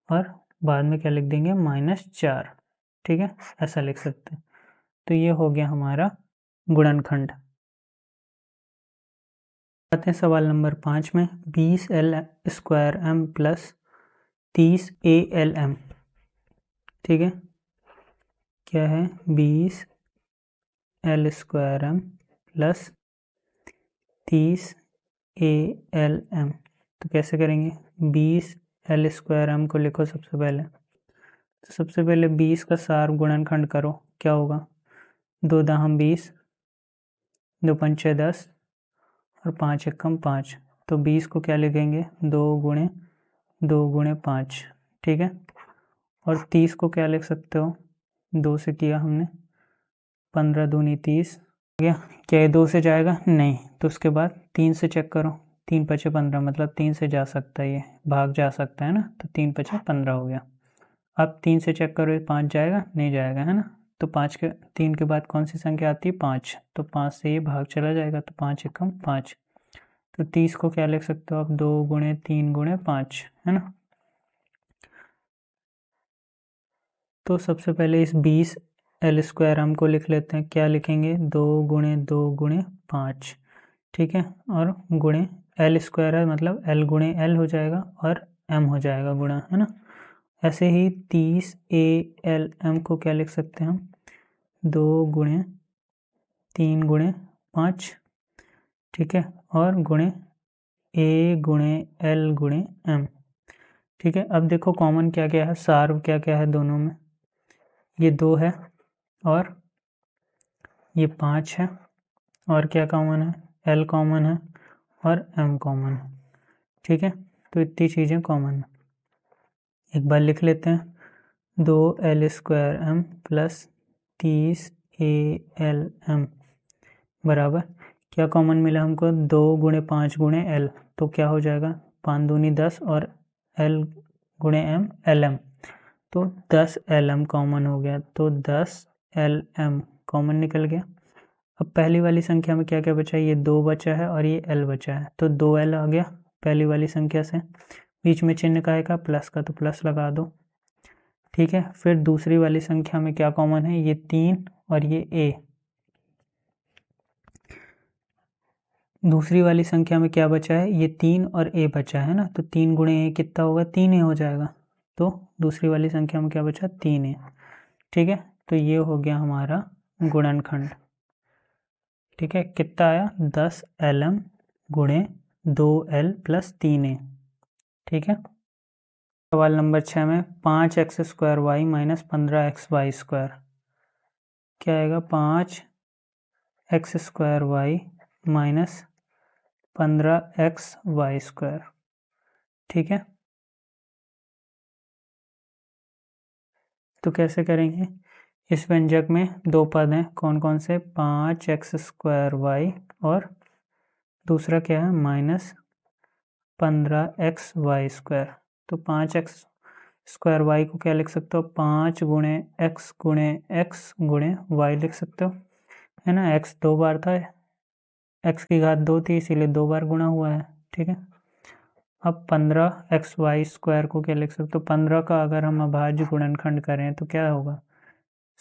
और बाद में क्या लिख देंगे, -4। ठीक है, ऐसा लिख सकते हैं, तो ये हो गया हमारा गुणनखंड। आते हैं सवाल नंबर 5 में, 20l² प्लस 30al। ठीक है, क्या है, 20l² प्लस 30al, तो कैसे करेंगे, 20l² को लिखो सबसे पहले, तो सबसे पहले 20 का सार गुणनखंड करो, क्या होगा, 2 दाहम 20, 2 पंचे 10 और 5 एकम 5, तो 20 को क्या लिखेंगे, 2 गुणे 2 गुणे 5। ठीक है, और 30 को क्या लिख सकते हो, 2 से किया हमने, 15 दूनी 30, गया क्या ये 2 से जाएगा, नहीं, तो उसके बाद 3 से चेक करो, 3 पचे 15, मतलब 3 से जा सकता है, ये भाग जा सकता है ना, तो 3 पचे 15 हो गया। अब 3 से चेक करो 5 जाएगा, नहीं जाएगा, है ना। तो 3 के बाद कौन सी संख्या आती है? 5। तो 5 से ये भाग चला जाएगा, तो 5 एकम 5। तो 30 को क्या लिख सकते हो आप? 2 गुणे 3 गुणे 5, है ना। तो सबसे पहले इस 20 एल स्क्वायर हम को लिख लेते हैं। क्या लिखेंगे? 2 गुणे 2 गुणे 5, ठीक है। और गुणे एल स्क्वायर है, मतलब एल गुणे एल हो जाएगा और एम हो जाएगा गुणा, है ना। ऐसे ही 30 ए एल एम को क्या लिख सकते हैं हम? 2 गुणे 3 गुणे 5, ठीक है, और गुणे ए गुणे एल गुणे एम, ठीक है। अब देखो कॉमन क्या क्या है, सार क्या क्या है दोनों में? ये 2 है और ये 5 है, और क्या कॉमन है? एल कॉमन है और एम कॉमन है, ठीक है। तो इतनी चीज़ें कॉमन है। एक बार लिख लेते हैं, 2 L square M plus 30 A L M बराबर, क्या कॉमन मिला हमको? 2 गुणे 5 गुणे एल, तो क्या हो जाएगा? 5 दूनी 10 और एल गुणे एम एल एम, तो 10 एल एम कॉमन हो गया। तो 10 एल एम कॉमन निकल गया। अब पहली वाली संख्या में क्या क्या बचा? ये 2 बचा है और ये एल बचा है, तो 2 एल आ गया पहली वाली संख्या से। बीच में चिन्ह का है प्लस का, तो प्लस लगा दो, ठीक है। फिर दूसरी वाली संख्या में क्या कॉमन है? ये 3 और ये ए। दूसरी वाली संख्या में क्या बचा है? ये 3 और ए बचा है ना, तो 3 गुणे ए कितना होगा? 3 ए हो जाएगा। तो दूसरी वाली संख्या में क्या बचा? 3 ए, ठीक है। तो ये हो गया हमारा गुणनखंड, ठीक है। कितना आया? 10 एल एम गुणे 2 एल प्लस 3 ए, ठीक है। सवाल नंबर 6 में 5 X square Y minus 15 X Y square, क्या आएगा? 5 X square Y minus 15 X Y square, ठीक है। तो कैसे करेंगे? इस व्यंजक में 2 पद हैं, कौन कौन से? 5 एक्स स्क्वायर वाई और दूसरा क्या है? Minus 15 X Y square. तो 5 एक्स स्क्वायर वाई को क्या लिख सकते हो? 5 गुणे एक्स गुणे वाई लिख सकते हो, है ना। एक्स 2 बार था, एक्स की घात 2 थी, इसीलिए 2 बार गुणा हुआ है, ठीक है। अब 15 एक्स वाई स्क्वायर को क्या लिख सकते हो? 15 का अगर हम अभाज्य गुणनखंड करें तो क्या होगा?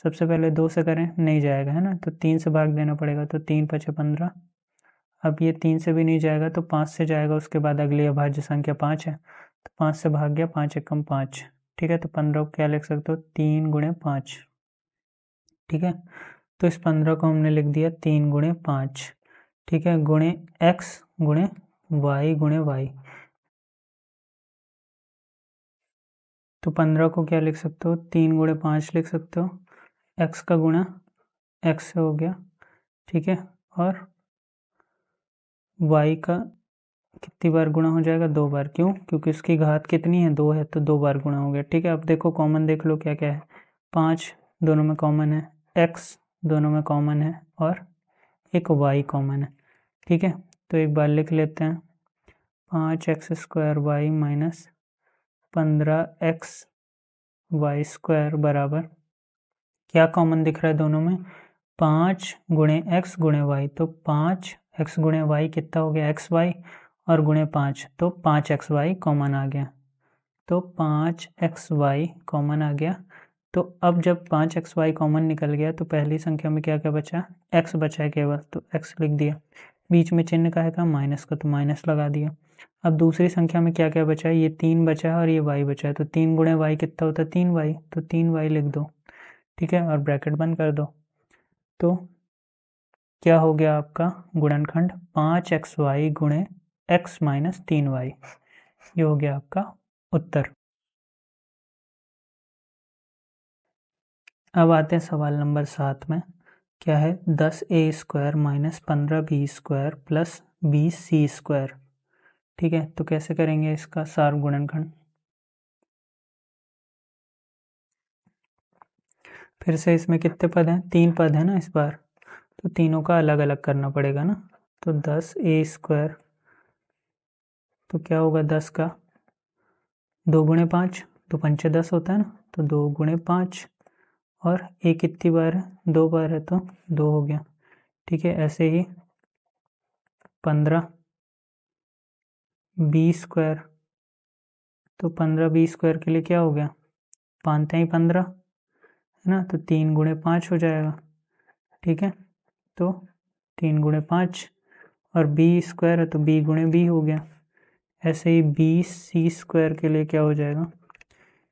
सबसे पहले 2 से करें, नहीं जाएगा, है ना, तो 3 से भाग देना पड़ेगा, तो 3 पचे 15। अब ये 3 से भी नहीं जाएगा तो 5 से जाएगा, उसके बाद अगली अभाज्य संख्या 5 है, तो 5 से भाग गया, 5 एकम 5, ठीक है। तो 15 को क्या लिख सकते हो? 3 गुणे 5, ठीक है। तो इस 15 को हमने लिख दिया 3 गुणे 5, ठीक है, गुणे एक्स गुणे वाई। तो 15 को क्या लिख सकते हो? 3 गुणे 5 लिख सकते हो, एक्स का गुणा एक्स से हो गया, ठीक है। और वाई का कितनी बार गुणा हो जाएगा? 2 बार। क्यों? क्योंकि उसकी घात कितनी है? 2 है, तो 2 बार गुणा हो गया, ठीक है। अब देखो कॉमन देख लो क्या क्या है। 5 दोनों में कॉमन है, एक्स दोनों में कॉमन है और एक वाई कॉमन है, ठीक है। तो एक बार लिख लेते हैं, 5 X square Y minus 15 X Y square बराबर, क्या कॉमन दिख रहा है दोनों में? 5 गुणे एक्स गुणे वाई, तो 5 एक्स गुणे वाई कितना हो गया? एक्स वाई, और गुणे 5, तो 5 एक्स वाई कॉमन आ गया, तो 5 एक्स वाई कॉमन आ गया। तो अब जब 5 एक्स वाई कॉमन निकल गया तो पहली संख्या में क्या क्या बचा? एक्स बचा है केवल, तो एक्स लिख दिया। बीच में चिन्ह का है माइनस का, तो माइनस लगा दिया। अब दूसरी संख्या में क्या क्या बचा है? ये 3 बचा है और ये वाई बचा है, तो 3 गुणे वाई कितना होता है? 3 वाई, तो 3 वाई लिख दो, ठीक है, और ब्रैकेट बंद कर दो। तो क्या हो गया आपका गुणनखंड? 5 एक्स वाई गुणे एक्स माइनस 3 वाई, ये हो गया आपका उत्तर। अब आते हैं सवाल नंबर 7 में, क्या है? 10 a square minus 15 b square plus 20 c square, ठीक है। तो कैसे करेंगे इसका सार गुणनखंड? फिर से इसमें कितने पद हैं? 3 पद है ना इस बार, तो तीनों का अलग अलग करना पड़ेगा ना। तो 10 ए स्क्वायर, तो क्या होगा? 10 का 2 गुणे 5, तो 5 10 होता है ना, तो 2 गुणे 5 और ए कितनी बार है, 2 बार है तो 2 हो गया। ठीक है, ऐसे ही 15 बी स्क्वायर, तो 15 बी स्क्वायर के लिए क्या हो गया, 5 ही 15 है ना, तो 3 गुणे 5 हो जाएगा। ठीक है, तो 3 गुणे 5 और बी स्क्वायर है तो बी गुणे बी हो गया। ऐसे ही बी सी स्क्वायर के लिए क्या हो जाएगा,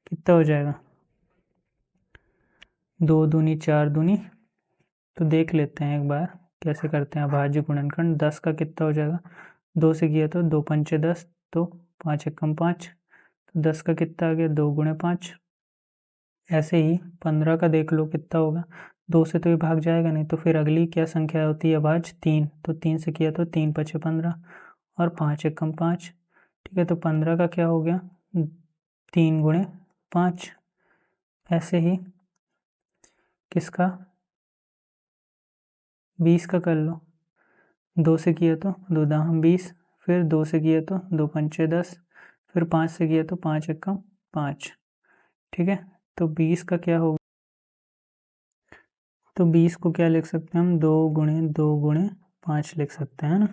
कितना हो जाएगा, 2 दूनी 4 दूनी, तो देख लेते हैं एक बार कैसे करते हैं अभाज्य गुणनखंड। 10 का कितना हो जाएगा, 2 से किया तो 2 पंचे 10, तो 5 एकम 5, तो 10 का कितना आ गया, 2 गुणे 5। ऐसे ही 15 का देख लो कितना होगा, 2 से तो ये भाग जाएगा नहीं, तो फिर अगली क्या संख्या होती है अभाज्य, 3, तो 3 से किया तो 3 पचे 15 और 5 एकम 5। ठीक है, तो 15 का क्या हो गया, 3 गुणे 5। ऐसे ही किसका, 20 का कर लो, 2 से किया तो 2 दाहम 20, फिर 2 से किया तो 2 पंचे 10, फिर 5 से किया तो 5 एकम 5। ठीक है, तो 20 का क्या होगा, तो 20 को क्या लिख सकते हैं हम, 2 गुणे 5 लिख सकते हैं ना।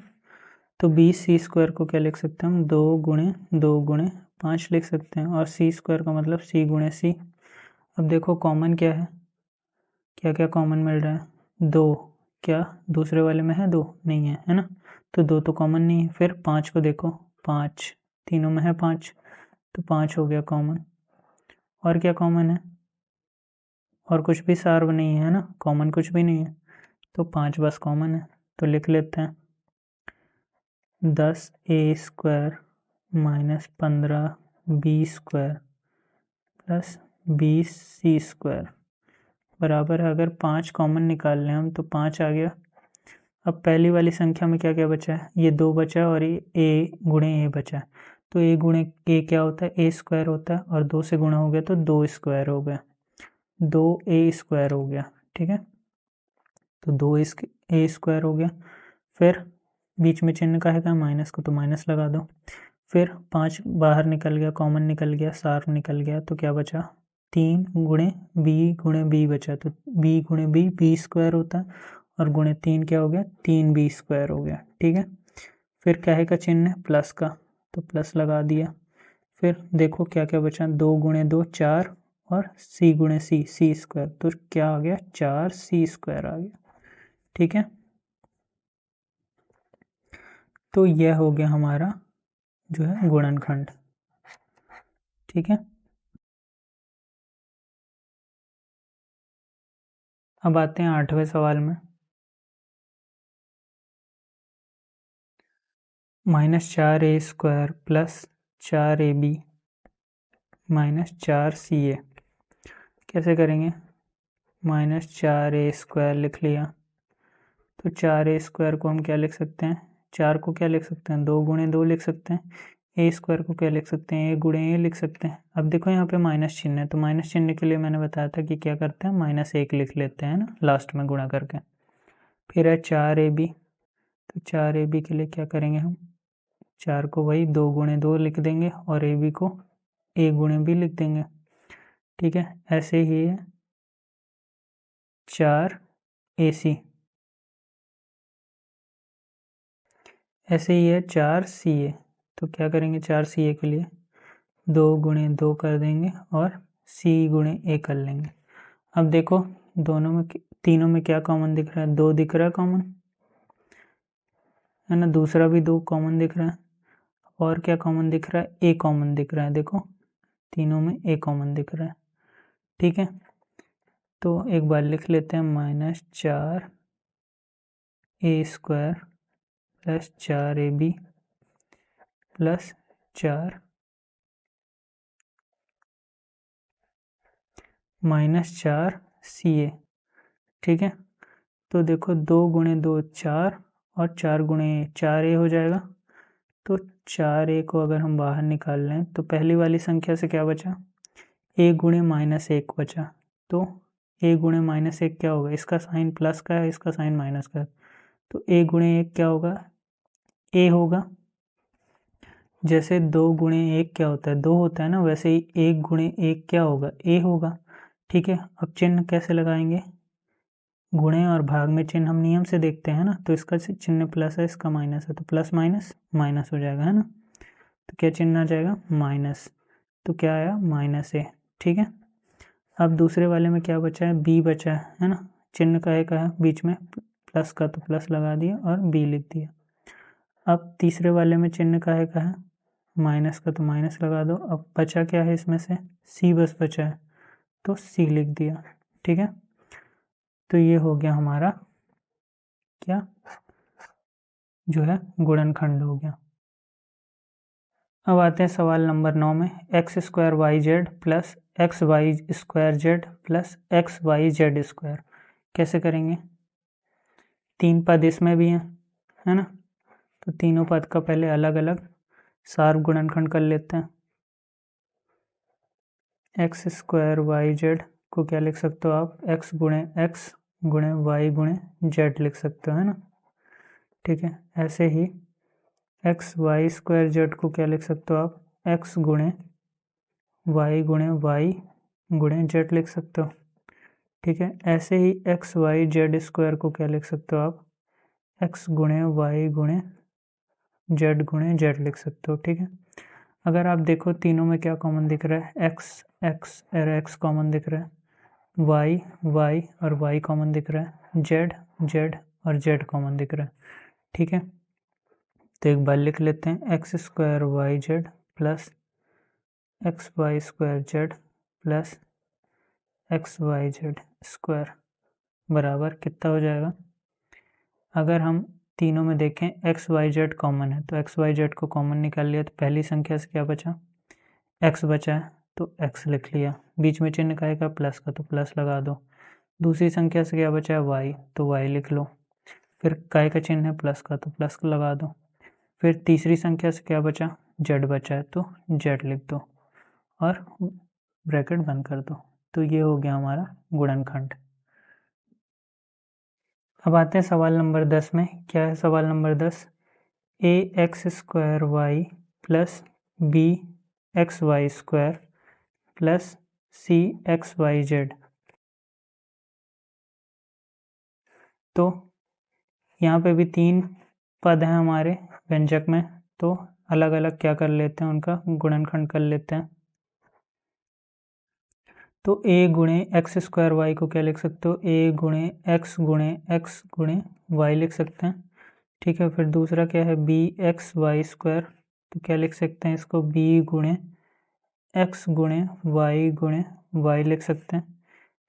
तो 20 सी स्क्वायर को क्या लिख सकते हैं हम, 2 गुणे 5 लिख सकते हैं, और सी स्क्वायर का मतलब सी गुणे सी। अब देखो कॉमन क्या है, क्या क्या कॉमन मिल रहा है, 2, क्या दूसरे वाले में है 2, नहीं है, है ना, तो 2 तो कॉमन नहीं है। फिर 5 को देखो, 5 तीनों में है 5, तो 5 हो गया कॉमन। और क्या कॉमन है, और कुछ भी सार्व नहीं है ना, कॉमन कुछ भी नहीं है, तो 5 बस कॉमन है। तो लिख लेते हैं 10 a square minus 15 b square plus 20 c square बराबर है, अगर 5 कॉमन निकाल लें हम तो 5 आ गया। अब पहली वाली संख्या में क्या क्या बचा है, ये 2 बचा है और ये ए गुणे ए बचा है, तो ए गुणे ए क्या होता है, ए स्क्वायर होता है, और 2 से गुणा हो गया तो 2 स्क्वायर हो गया, 2 ए स्क्वायर हो गया। ठीक है, तो 2 ए स्क्वायर हो गया। फिर बीच में चिन्ह का है क्या, माइनस को, तो माइनस लगा दो। फिर 5 बाहर निकल गया, कॉमन निकल गया, सार्व निकल गया, तो क्या बचा, 3 गुणे बी बचा, तो बी गुणे बी बी स्क्वायर होता है, और गुणे 3 क्या हो गया, 3 बी स्क्वायर हो गया। ठीक है, फिर क्या है का चिन्ह है, प्लस का, तो प्लस लगा दिया। फिर देखो क्या क्या बचा, 2 गुणे 2 4, और सी गुणे सी सी स्क्वायर, तो क्या आ गया, 4 सी स्क्वायर आ गया। ठीक है, तो यह हो गया हमारा जो है गुणनखंड। ठीक है, अब आते हैं 8वें सवाल में। -4a square plus 4ab minus 4ca कैसे करेंगे, -4a स्क्वायर लिख लिया, तो 4a स्क्वायर को हम क्या लिख सकते हैं, 4 को क्या लिख सकते हैं, 2 गुणे 2 लिख सकते हैं। ए स्क्वायर को क्या लिख सकते हैं, ए गुणे ए लिख सकते हैं। अब देखो यहाँ पे माइनस चिन्ह है, तो माइनस चिन्ह के लिए मैंने बताया था कि क्या करते हैं, -1 लिख लेते हैं ना लास्ट में गुणा करके। फिर है 4ab, तो 4ab के लिए क्या करेंगे हम, 4 को वही 2 गुणे 2 लिख देंगे, और ए बी को ए गुणे बी लिख देंगे। ठीक है, ऐसे ही है 4ac, ऐसे ही है 4ca, तो क्या करेंगे 4ca के लिए 2 गुणे 2 कर देंगे और c गुणे a कर लेंगे। अब देखो दोनों में तीनों में क्या कॉमन दिख रहा है, 2 दिख रहा है कॉमन, है ना, दूसरा भी 2 कॉमन दिख रहा है, और क्या कॉमन दिख रहा है, a कॉमन दिख रहा है, देखो तीनों में a कॉमन दिख रहा है। ठीक है, तो एक बार लिख लेते हैं, -4a square plus 4ab plus 4 -4ca। ठीक है, तो देखो 2 गुणे 2 4, और 4 गुणे 4a हो जाएगा, तो 4a को अगर हम बाहर निकाल लें तो पहली वाली संख्या से क्या बचा, a गुणे -1 बचा, तो a गुणे -1 क्या होगा, इसका साइन प्लस का है, इसका साइन माइनस का है, तो a गुणे 1 क्या होगा, a होगा, जैसे 2 गुणे 1 क्या होता है, 2 होता है ना, वैसे ही 1 गुणे 1 क्या होगा, a होगा। ठीक है, अब चिन्ह कैसे लगाएंगे, गुणे और भाग में चिन्ह हम नियम से देखते हैं ना, तो इसका चिन्ह प्लस है, इसका माइनस है, तो प्लस माइनस माइनस हो जाएगा, है ना। तो क्या चिन्ह आ जाएगा, माइनस। तो क्या आया, माइनस ए। ठीक है, अब दूसरे वाले में क्या बचा है, b बचा है ना। चिन्ह का है बीच में प्लस का, तो प्लस लगा दिया और b लिख दिया। अब तीसरे वाले में चिन्ह का है माइनस का, तो माइनस लगा दो। अब बचा क्या है इसमें से, c बस बचा है, तो c लिख दिया। ठीक है, तो ये हो गया हमारा क्या, जो है गुणनखंड हो गया। अब आते हैं सवाल नंबर 9 में, X square Y Z plus X Y square Z plus X Y Z square कैसे करेंगे। 3 पद इसमें भी हैं, है ना, तो तीनों पद का पहले अलग अलग सार गुणनखंड कर लेते हैं। एक्स स्क्वायर वाई जेड को क्या लिख सकते हो आप, एक्स गुणे वाई गुणे जेड लिख सकते हो, है ना। ठीक है, ऐसे ही एक्स वाई स्क्वायर जेड को क्या लिख सकते हो आप, एक्स गुणे वाई गुणे जेड लिख सकते हो। ठीक है, ऐसे ही एक्स वाई जेड स्क्वायर को क्या लिख सकते हो आप, एक्स गुणे वाई गुणे जेड लिख सकते हो। ठीक है, अगर आप देखो तीनों में क्या कॉमन दिख रहा है, एक्स कॉमन दिख रहा है, वाई और वाई कॉमन दिख रहा है, जेड और जेड कॉमन दिख रहा है। ठीक है, तो एक बार लिख लेते हैं, X square Y Z plus X Y square Z plus X Y Z square बराबर कितना हो जाएगा। अगर हम तीनों में देखें एक्स वाई जेड कॉमन है, तो एक्स वाई जेड को कॉमन निकाल लिया, तो पहली संख्या से क्या बचा, एक्स बचा है, तो एक्स लिख लिया। बीच में चिन्ह का है प्लस का, तो प्लस लगा दो। दूसरी संख्या से क्या बचा है, वाई, तो वाई लिख लो। फिर काय का चिन्ह है प्लस का, तो प्लस लगा दो। फिर तीसरी संख्या से क्या बचा, जेड बचा है, तो जेड लिख दो और ब्रैकेट बंद कर दो। तो ये हो गया हमारा गुणनखंड। अब आते हैं सवाल नंबर 10 में। क्या है सवाल number 10, a x square y plus b x Y square plus c x Y z. तो यहाँ पे भी 3 पद हैं हमारे व्यंजक में, तो अलग अलग क्या कर लेते हैं, उनका गुणनखंड कर लेते हैं। तो a गुणे एक्स स्क्वायर वाई को क्या लिख सकते हो, a गुणे एक्स गुणे वाई लिख सकते हैं। ठीक है, फिर दूसरा क्या है, b एक्स वाई स्क्वायर, तो क्या लिख सकते हैं इसको, b गुणे एक्स गुणे वाई लिख सकते हैं।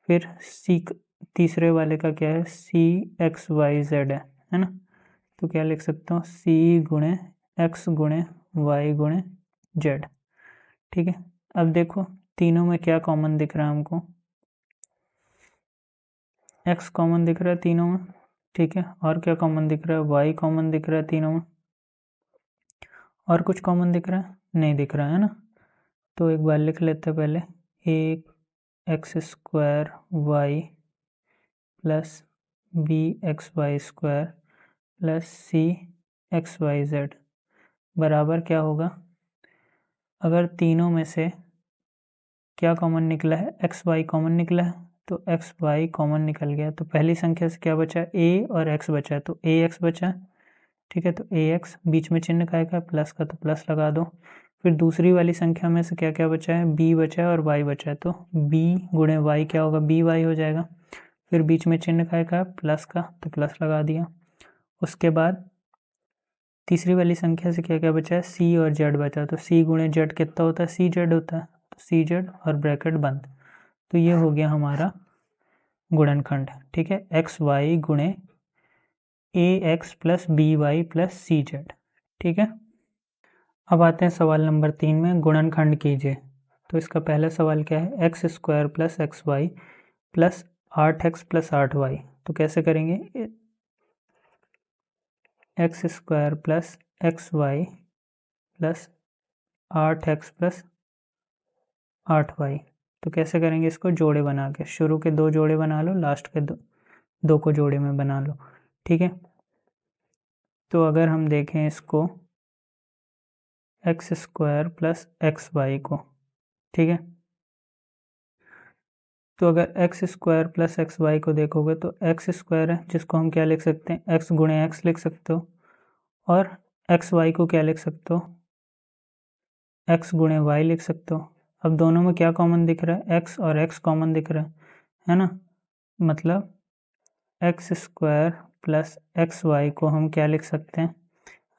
फिर c तीसरे वाले का क्या है, c एक्स वाई जेड है ना, तो क्या लिख सकता हूँ, c गुणे एक्स गुणे वाई गुणे जेड। ठीक है, अब देखो तीनों में क्या कॉमन दिख रहा है हमको, x कॉमन दिख रहा है तीनों में। ठीक है, और क्या कॉमन दिख रहा है, y कॉमन दिख रहा है तीनों में। और कुछ कॉमन दिख रहा है, नहीं दिख रहा है ना। तो एक बार लिख लेते हैं पहले, एक x square y plus b x Y square plus c x Y z बराबर क्या होगा, अगर तीनों में से क्या कॉमन निकला है, एक्स वाई कॉमन निकला है, तो एक्स वाई कॉमन निकल गया, तो पहली संख्या से क्या बचा, ए और एक्स बचा है, तो ए एक्स बचा। ठीक है, तो ए एक्स बीच में चिन्ह का है प्लस का, तो प्लस लगा दो। फिर दूसरी वाली संख्या में से क्या क्या बचा है, बी बचा है और वाई बचा है, तो बी गुणे वाई क्या होगा, बी वाई हो जाएगा। फिर बीच में चिन्ह का है प्लस का, तो प्लस लगा दिया। उसके बाद तीसरी वाली संख्या से क्या क्या बचा है, सी और जेड बचा, तो सी गुणे जेड कितना होता है, सी जेड होता है, तो सी जेड और ब्रैकेट बंद। तो ये हो गया हमारा गुणनखंड। ठीक है, एक्स वाई गुणे a x plus b y plus c z. ठीक है, अब आते हैं सवाल नंबर 3 में, गुणनखंड कीजिए। तो इसका पहला सवाल क्या है, X square plus X Y plus 8x plus 8y, तो कैसे करेंगे, X square plus X Y plus 8x plus 8y, तो कैसे करेंगे इसको, जोड़े बना के, शुरू के 2 जोड़े बना लो, लास्ट के 2 को जोड़े में बना लो। ठीक है, तो अगर हम देखें इसको, X square plus X Y को, ठीक है। तो अगर X square plus X Y को देखोगे तो एक्स स्क्वायर है जिसको हम क्या लिख सकते हैं, एक्स गुणे एक्स लिख सकते हो, और एक्स वाई को क्या लिख सकते हो, एक्स गुणे वाई लिख सकते हो। अब दोनों में क्या कॉमन दिख रहा है, एक्स और एक्स कॉमन दिख रहा है ना। मतलब X square plus X Y को हम क्या लिख सकते हैं,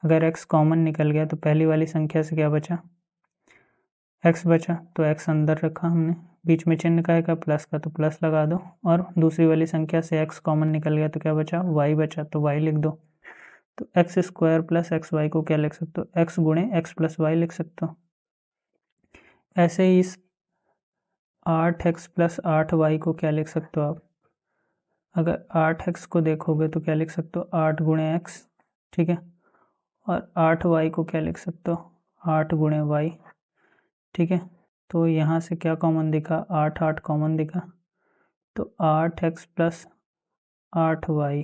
अगर एक्स कॉमन निकल गया तो पहली वाली संख्या से क्या बचा, एक्स बचा, तो एक्स अंदर रखा हमने, बीच में चिन्ह का है का प्लस का, तो प्लस लगा दो, और दूसरी वाली संख्या से एक्स कॉमन निकल गया तो क्या बचा, वाई बचा, तो वाई लिख दो। तो X square plus X Y को क्या लिख सकते हो, एक्स गुणे एक्स प्लस वाई लिख सकते हो। ऐसे ही इस 8x प्लस 8y को क्या लिख सकते हो आप, अगर 8x को देखोगे तो क्या लिख सकते हो, 8 गुणे एक्स, ठीक है, और 8y को क्या लिख सकते हो, 8 गुणे वाई, ठीक है। तो यहाँ से क्या कॉमन दिखा, 8 8 कॉमन दिखा, तो 8x प्लस 8y,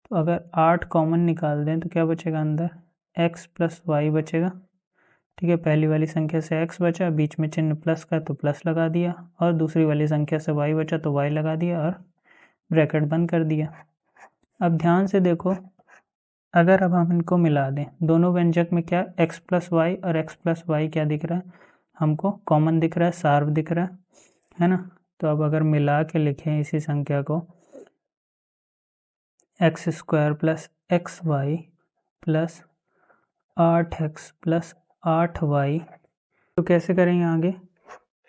तो अगर 8 कॉमन निकाल दें तो क्या बचेगा अंदर, x प्लस वाई बचेगा, ठीक है। पहली वाली संख्या से x बचा, बीच में चिन्ह प्लस का तो प्लस लगा दिया, और दूसरी वाली संख्या से y बचा तो y लगा दिया और ब्रैकेट बंद कर दिया। अब ध्यान से देखो, अगर अब हम इनको मिला दें, दोनों व्यंजक में क्या x प्लस वाई और x प्लस वाई क्या दिख रहा है, हमको कॉमन दिख रहा है, सार्व दिख रहा है ना। तो अब अगर मिला के लिखें इसी संख्या को, X square plus X Y plus 8x plus 8y, तो कैसे करेंगे आगे,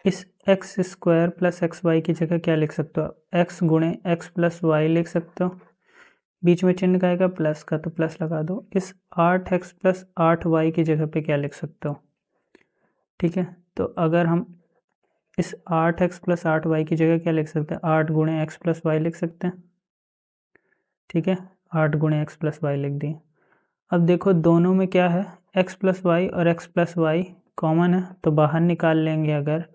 इस X square plus X Y की जगह क्या लिख सकते हो, एक्स गुणे एक्स प्लस वाई लिख सकते हो, बीच में चिन्ह का आएगा प्लस का तो प्लस लगा दो। इस 8x प्लस 8y की जगह पे क्या लिख सकते हो, ठीक है। तो अगर हम इस 8x प्लस 8y की जगह क्या लिख सकते हैं, 8 गुणे एक्स प्लस वाई लिख सकते हैं, ठीक है, 8 गुणे एक्स प्लस वाई लिख दिए। अब देखो दोनों में क्या है, एक्स प्लस वाई और एक्स प्लस वाई कॉमन है, तो बाहर निकाल लेंगे। अगर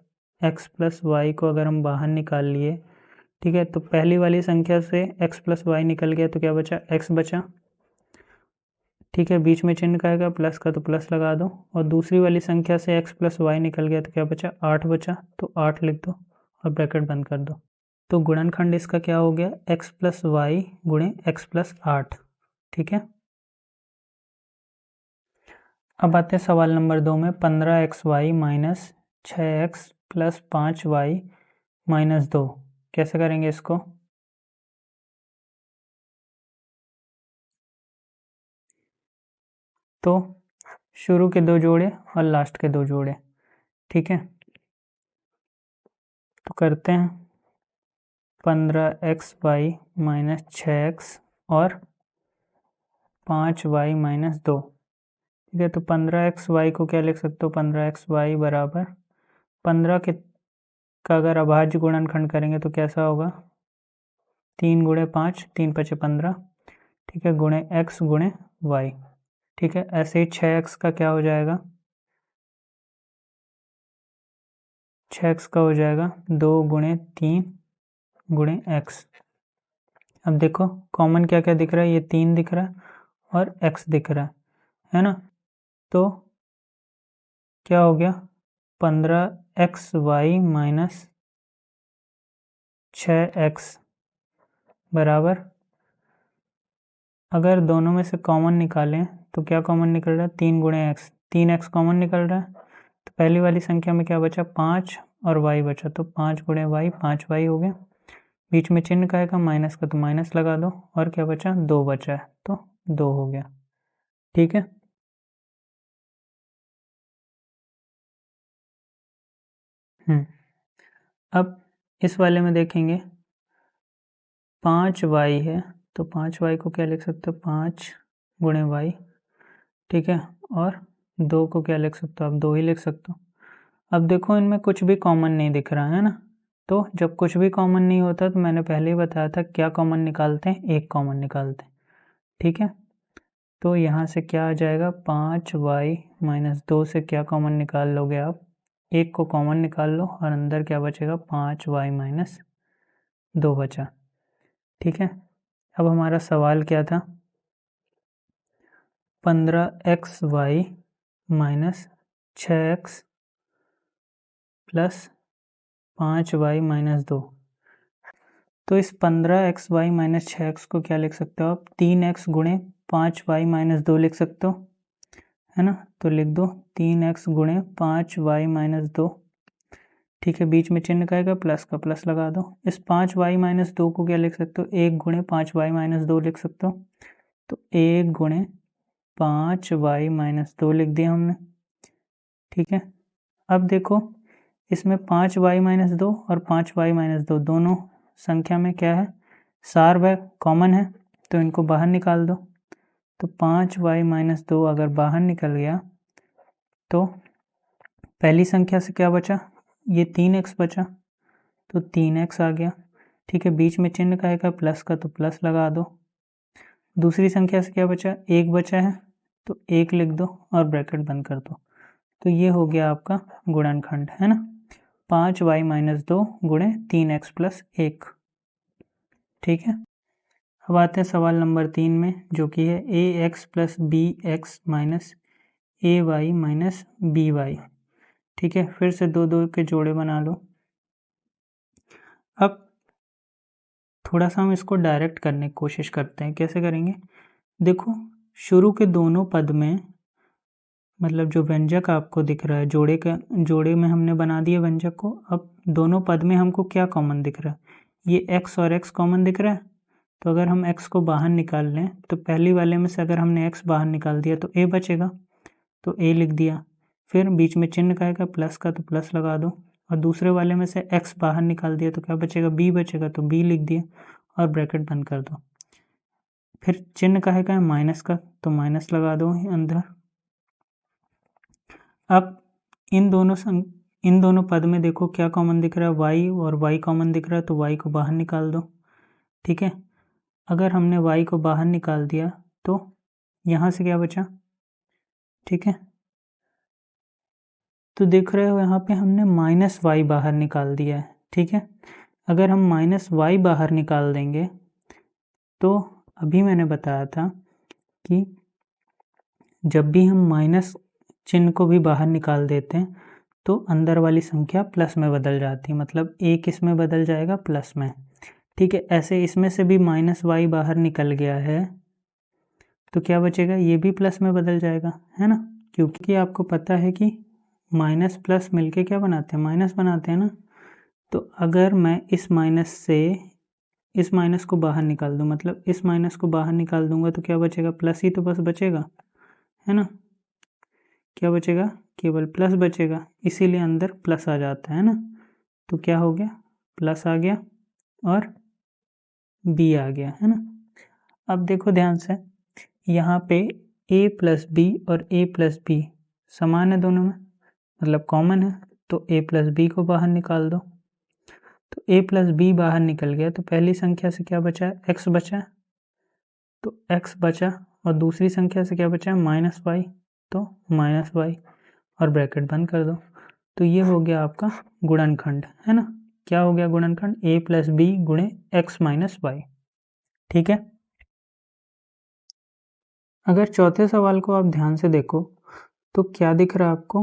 एक्स प्लस वाई को अगर हम बाहर निकाल लिए, ठीक है, तो पहली वाली संख्या से एक्स प्लस वाई निकल गया तो क्या बचा, एक्स बचा, ठीक है, बीच में चिन्ह का आएगा प्लस का तो प्लस लगा दो, और दूसरी वाली संख्या से एक्स प्लस वाई निकल गया तो क्या बचा, 8 बचा, तो 8 लिख दो और ब्रैकेट बंद कर दो। तो गुणनखंड इसका क्या हो गया, एक्स प्लस वाई गुणे एक्स प्लस 8, ठीक है। अब आते हैं सवाल नंबर 2 में, 15xy minus 6x plus 5y minus 2, कैसे करेंगे इसको। तो शुरू के दो जोड़े और लास्ट के दो जोड़े, ठीक है, तो करते हैं 15xy माइनस 6x और 5y माइनस 2, ठीक है। तो 15xy को क्या लिख सकते हो, 15xy बराबर 15 के का अगर अभाज्य गुणनखंड करेंगे तो कैसा होगा, 3 गुणे 5, 3 पचे 15, ठीक है, गुणे x गुणे y, ठीक है। ऐसे ही 6x का क्या हो जाएगा, 6x का हो जाएगा 2 गुणे 3 गुणे x। अब देखो कॉमन क्या क्या दिख रहा है, ये 3 दिख रहा है और x दिख रहा है ना। तो क्या हो गया, 15xy माइनस 6x बराबर, अगर दोनों में से कॉमन निकालें तो क्या कॉमन निकल रहा है, 3 गुणे एक्स, 3x कॉमन निकल रहा है, तो पहली वाली संख्या में क्या बचा, 5 और y बचा, तो 5 गुणे वाई 5y हो गया, बीच में चिन्ह का आएगा माइनस का तो माइनस लगा दो, और क्या बचा, 2 बचा है तो 2 हो गया, ठीक है। अब इस वाले में देखेंगे 5y है, तो 5y को क्या लिख सकते हो, 5 गुणे वाई, ठीक है, और 2 को क्या लिख सकते हो, आप 2 ही लिख सकते हो। अब देखो इनमें कुछ भी कॉमन नहीं दिख रहा है ना, तो जब कुछ भी कॉमन नहीं होता तो मैंने पहले ही बताया था क्या कॉमन निकालते हैं, एक कॉमन निकालते हैं, ठीक है। तो यहाँ से क्या आ जाएगा, 5y माइनस 2 से क्या कॉमन निकाल लोगे आप, एक को कॉमन निकाल लो और अंदर क्या बचेगा, 5y माइनस 2 बचा, ठीक है। अब हमारा सवाल क्या था, 15xy minus 6x plus 5y minus 2। तो इस 15xy माइनस 6x को क्या लिख सकते हो आप? 3x गुणे 5y माइनस 2 लिख सकते हो, है ना। तो लिख दो 3x गुणे 5y माइनस 2। ठीक है, बीच में चिन्ह का आएगा प्लस का, प्लस लगा दो। इस 5y माइनस 2 को क्या लिख सकते हो? 1 गुणे 5y माइनस 2 लिख सकते हो। तो 1 गुणे 5y माइनस 2 लिख दिया हमने। ठीक है, अब देखो इसमें 5y माइनस 2 और 5y माइनस 2 दोनों संख्या में क्या है? सार व कॉमन है, तो इनको बाहर निकाल दो। तो 5y माइनस 2 अगर बाहर निकल गया तो पहली संख्या से क्या बचा? ये 3x बचा, तो 3x आ गया। ठीक है, बीच में चिन्ह का आएगा प्लस का, तो प्लस लगा दो। दूसरी संख्या से क्या बचा? 1 बचा है, तो 1 लिख दो और ब्रैकेट बंद कर दो। तो ये हो गया आपका गुणनखंड, है ना। 5y माइनस 2 गुणे 3x प्लस 1। ठीक है, अब आते हैं सवाल नंबर 3 में, जो कि है ax plus b x minus a y minus b y. ठीक है, फिर से दो दो के जोड़े बना लो। अब थोड़ा सा हम इसको डायरेक्ट करने की कोशिश करते हैं। कैसे करेंगे? देखो, शुरू के दोनों पद में, मतलब जो व्यंजक आपको दिख रहा है जोड़े में हमने बना दिया व्यंजक को। अब दोनों पद में हमको क्या कॉमन दिख रहा है? ये x और x कॉमन दिख रहा है। तो अगर हम x को बाहर निकाल लें तो पहली वाले में से अगर हमने x बाहर निकाल दिया तो a बचेगा, तो a लिख दिया। फिर बीच में चिन्ह का आएगा प्लस का, तो प्लस लगा दो। और दूसरे वाले में से x बाहर निकाल दिया तो क्या बचेगा? b बचेगा, तो b लिख दिया और ब्रैकेट बंद कर दो। फिर चिन्ह का है माइनस का, तो माइनस लगा दो अंदर। अब इन दोनों पद में देखो क्या कॉमन दिख रहा है? y और y कॉमन दिख रहा है, तो y को बाहर निकाल दो। ठीक है, अगर हमने y को बाहर निकाल दिया तो यहाँ से क्या बचा? ठीक है, तो देख रहे हो यहाँ पे हमने माइनस वाई बाहर निकाल दिया है। ठीक है, अगर हम माइनस वाई बाहर निकाल देंगे तो अभी मैंने बताया था कि जब भी हम माइनस चिन्ह को भी बाहर निकाल देते हैं तो अंदर वाली संख्या प्लस में बदल जाती है, मतलब एक इसमें बदल जाएगा प्लस में। ठीक है, ऐसे इसमें से भी माइनस वाई बाहर निकल गया है तो क्या बचेगा? ये भी प्लस में बदल जाएगा, है ना, क्योंकि आपको पता है कि माइनस प्लस मिलके क्या बनाते हैं? माइनस बनाते हैं ना। तो अगर मैं इस माइनस से इस माइनस को बाहर निकाल दूँ, मतलब इस माइनस को बाहर निकाल दूंगा तो क्या बचेगा? प्लस ही तो बस बचेगा, है ना। क्या बचेगा? केवल प्लस बचेगा, इसीलिए अंदर प्लस आ जाता है ना। तो क्या हो गया? प्लस आ गया और बी आ गया, है ना। अब देखो ध्यान से, यहाँ पे a प्लस बी और a प्लस बी समान है दोनों में, मतलब कॉमन है। तो a प्लस बी को बाहर निकाल दो। तो a प्लस बी बाहर निकल गया तो पहली संख्या से क्या बचा? x बचा, तो x बचा। और दूसरी संख्या से क्या बचा? माइनस वाई, तो माइनस वाई और ब्रैकेट बंद कर दो। तो ये हो गया आपका गुणनखंड, है ना। क्या हो गया गुणनखंड? a प्लस बी गुणे x माइनस वाई। ठीक है, अगर चौथे सवाल को आप ध्यान से देखो तो क्या दिख रहा है आपको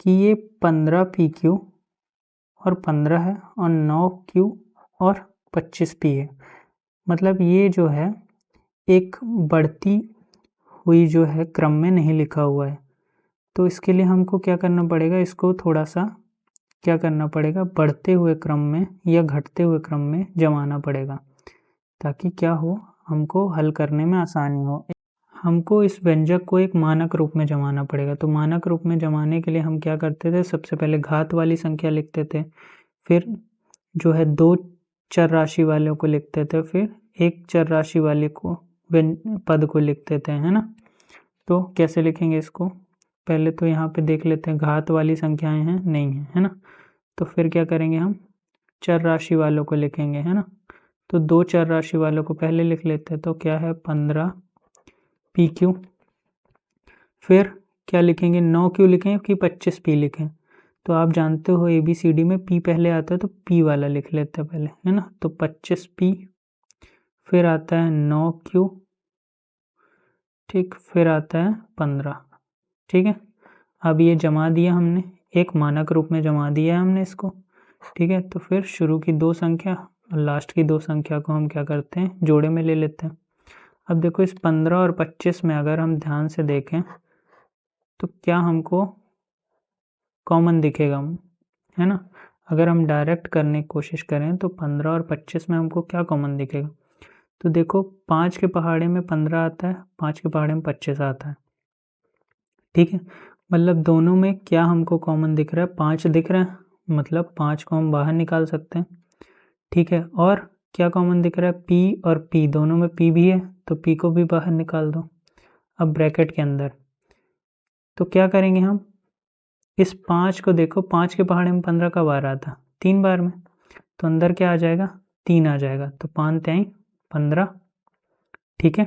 कि ये 15 PQ और 15 है और 9Q और 25P है। मतलब ये जो है एक बढ़ती हुई जो है क्रम में नहीं लिखा हुआ है। तो इसके लिए हमको क्या करना पड़ेगा? इसको थोड़ा सा क्या करना पड़ेगा? बढ़ते हुए क्रम में या घटते हुए क्रम में जमाना पड़ेगा, ताकि क्या हो, हमको हल करने में आसानी हो। हमको इस व्यंजक को एक मानक रूप में जमाना पड़ेगा। तो मानक रूप में जमाने के लिए हम क्या करते थे? सबसे पहले घात वाली संख्या लिखते थे, फिर जो है 2 चर राशि वालों को लिखते थे, फिर एक चर राशि वाले को पद को लिखते थे, है ना। तो कैसे लिखेंगे इसको? पहले तो यहाँ पे देख लेते हैं, घात वाली संख्याएं हैं नहीं है ना। तो फिर क्या करेंगे? हम चर राशि वालों को लिखेंगे, है ना। तो 2 चर राशि वालों को पहले लिख लेते हैं, तो क्या है? 15 PQ। फिर क्या लिखेंगे? 9Q लिखें कि 25P लिखें? तो आप जानते हो ABCD में P पहले आता है, तो P वाला लिख लेते हैं पहले, है ना। तो 25P, फिर आता है 9Q, ठीक, फिर आता है 15। ठीक है, अब ये जमा दिया हमने, एक मानक रूप में जमा दिया है हमने इसको, ठीक है। तो फिर शुरू की 2 संख्या और लास्ट की 2 संख्या को हम क्या करते हैं, जोड़े में ले लेते हैं। अब देखो इस 15 और 25 में अगर हम ध्यान से देखें तो क्या हमको कॉमन दिखेगा, है ना। अगर हम डायरेक्ट करने की कोशिश करें तो 15 और 25 में हमको क्या कॉमन दिखेगा, तो देखो 5 के पहाड़े में 15 आता है, 5 के पहाड़े में 25 आता है, ठीक है। मतलब दोनों में क्या हमको कॉमन दिख रहा है, 5 दिख रहा है, मतलब 5 को हम बाहर निकाल सकते हैं, ठीक है। और क्या कॉमन दिख रहा है, P और P, दोनों में P भी है तो P को भी बाहर निकाल दो। अब ब्रैकेट के अंदर तो क्या करेंगे हम, इस 5 को देखो, 5 के पहाड़े में 15 का बार आता, 3 बार में, तो अंदर क्या आ जाएगा, 3 आ जाएगा, तो 5 3 15, ठीक है।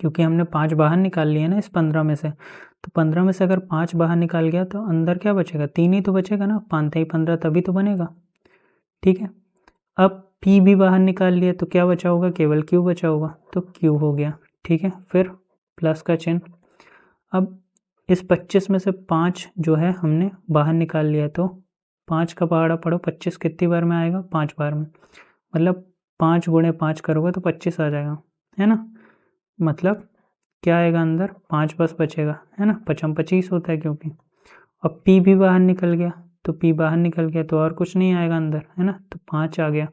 क्योंकि हमने 5 बाहर निकाल लिए ना इस 15 में से, तो 15 में से अगर 5 बाहर निकाल गया तो अंदर क्या बचेगा, 3 ही तो बचेगा ना, 5 3 15 तभी तो बनेगा, ठीक है। अब P भी बाहर निकाल लिया तो क्या बचा होगा, केवल Q बचा होगा, तो Q हो गया, ठीक है। फिर प्लस का चिन्ह, अब इस 25 में से 5 जो है हमने बाहर निकाल लिया, तो 5 का पहाड़ा पढ़ो, 25 कितनी बार में आएगा, 5 बार में, मतलब 5 गुणे 5 करोगे तो 25 आ जाएगा, है ना। मतलब क्या आएगा अंदर, 5 बस बचेगा, है ना, 5 25 होता है क्योंकि। अब P भी बाहर निकल गया, तो P बाहर निकल गया तो और कुछ नहीं आएगा अंदर, है ना, तो 5 आ गया।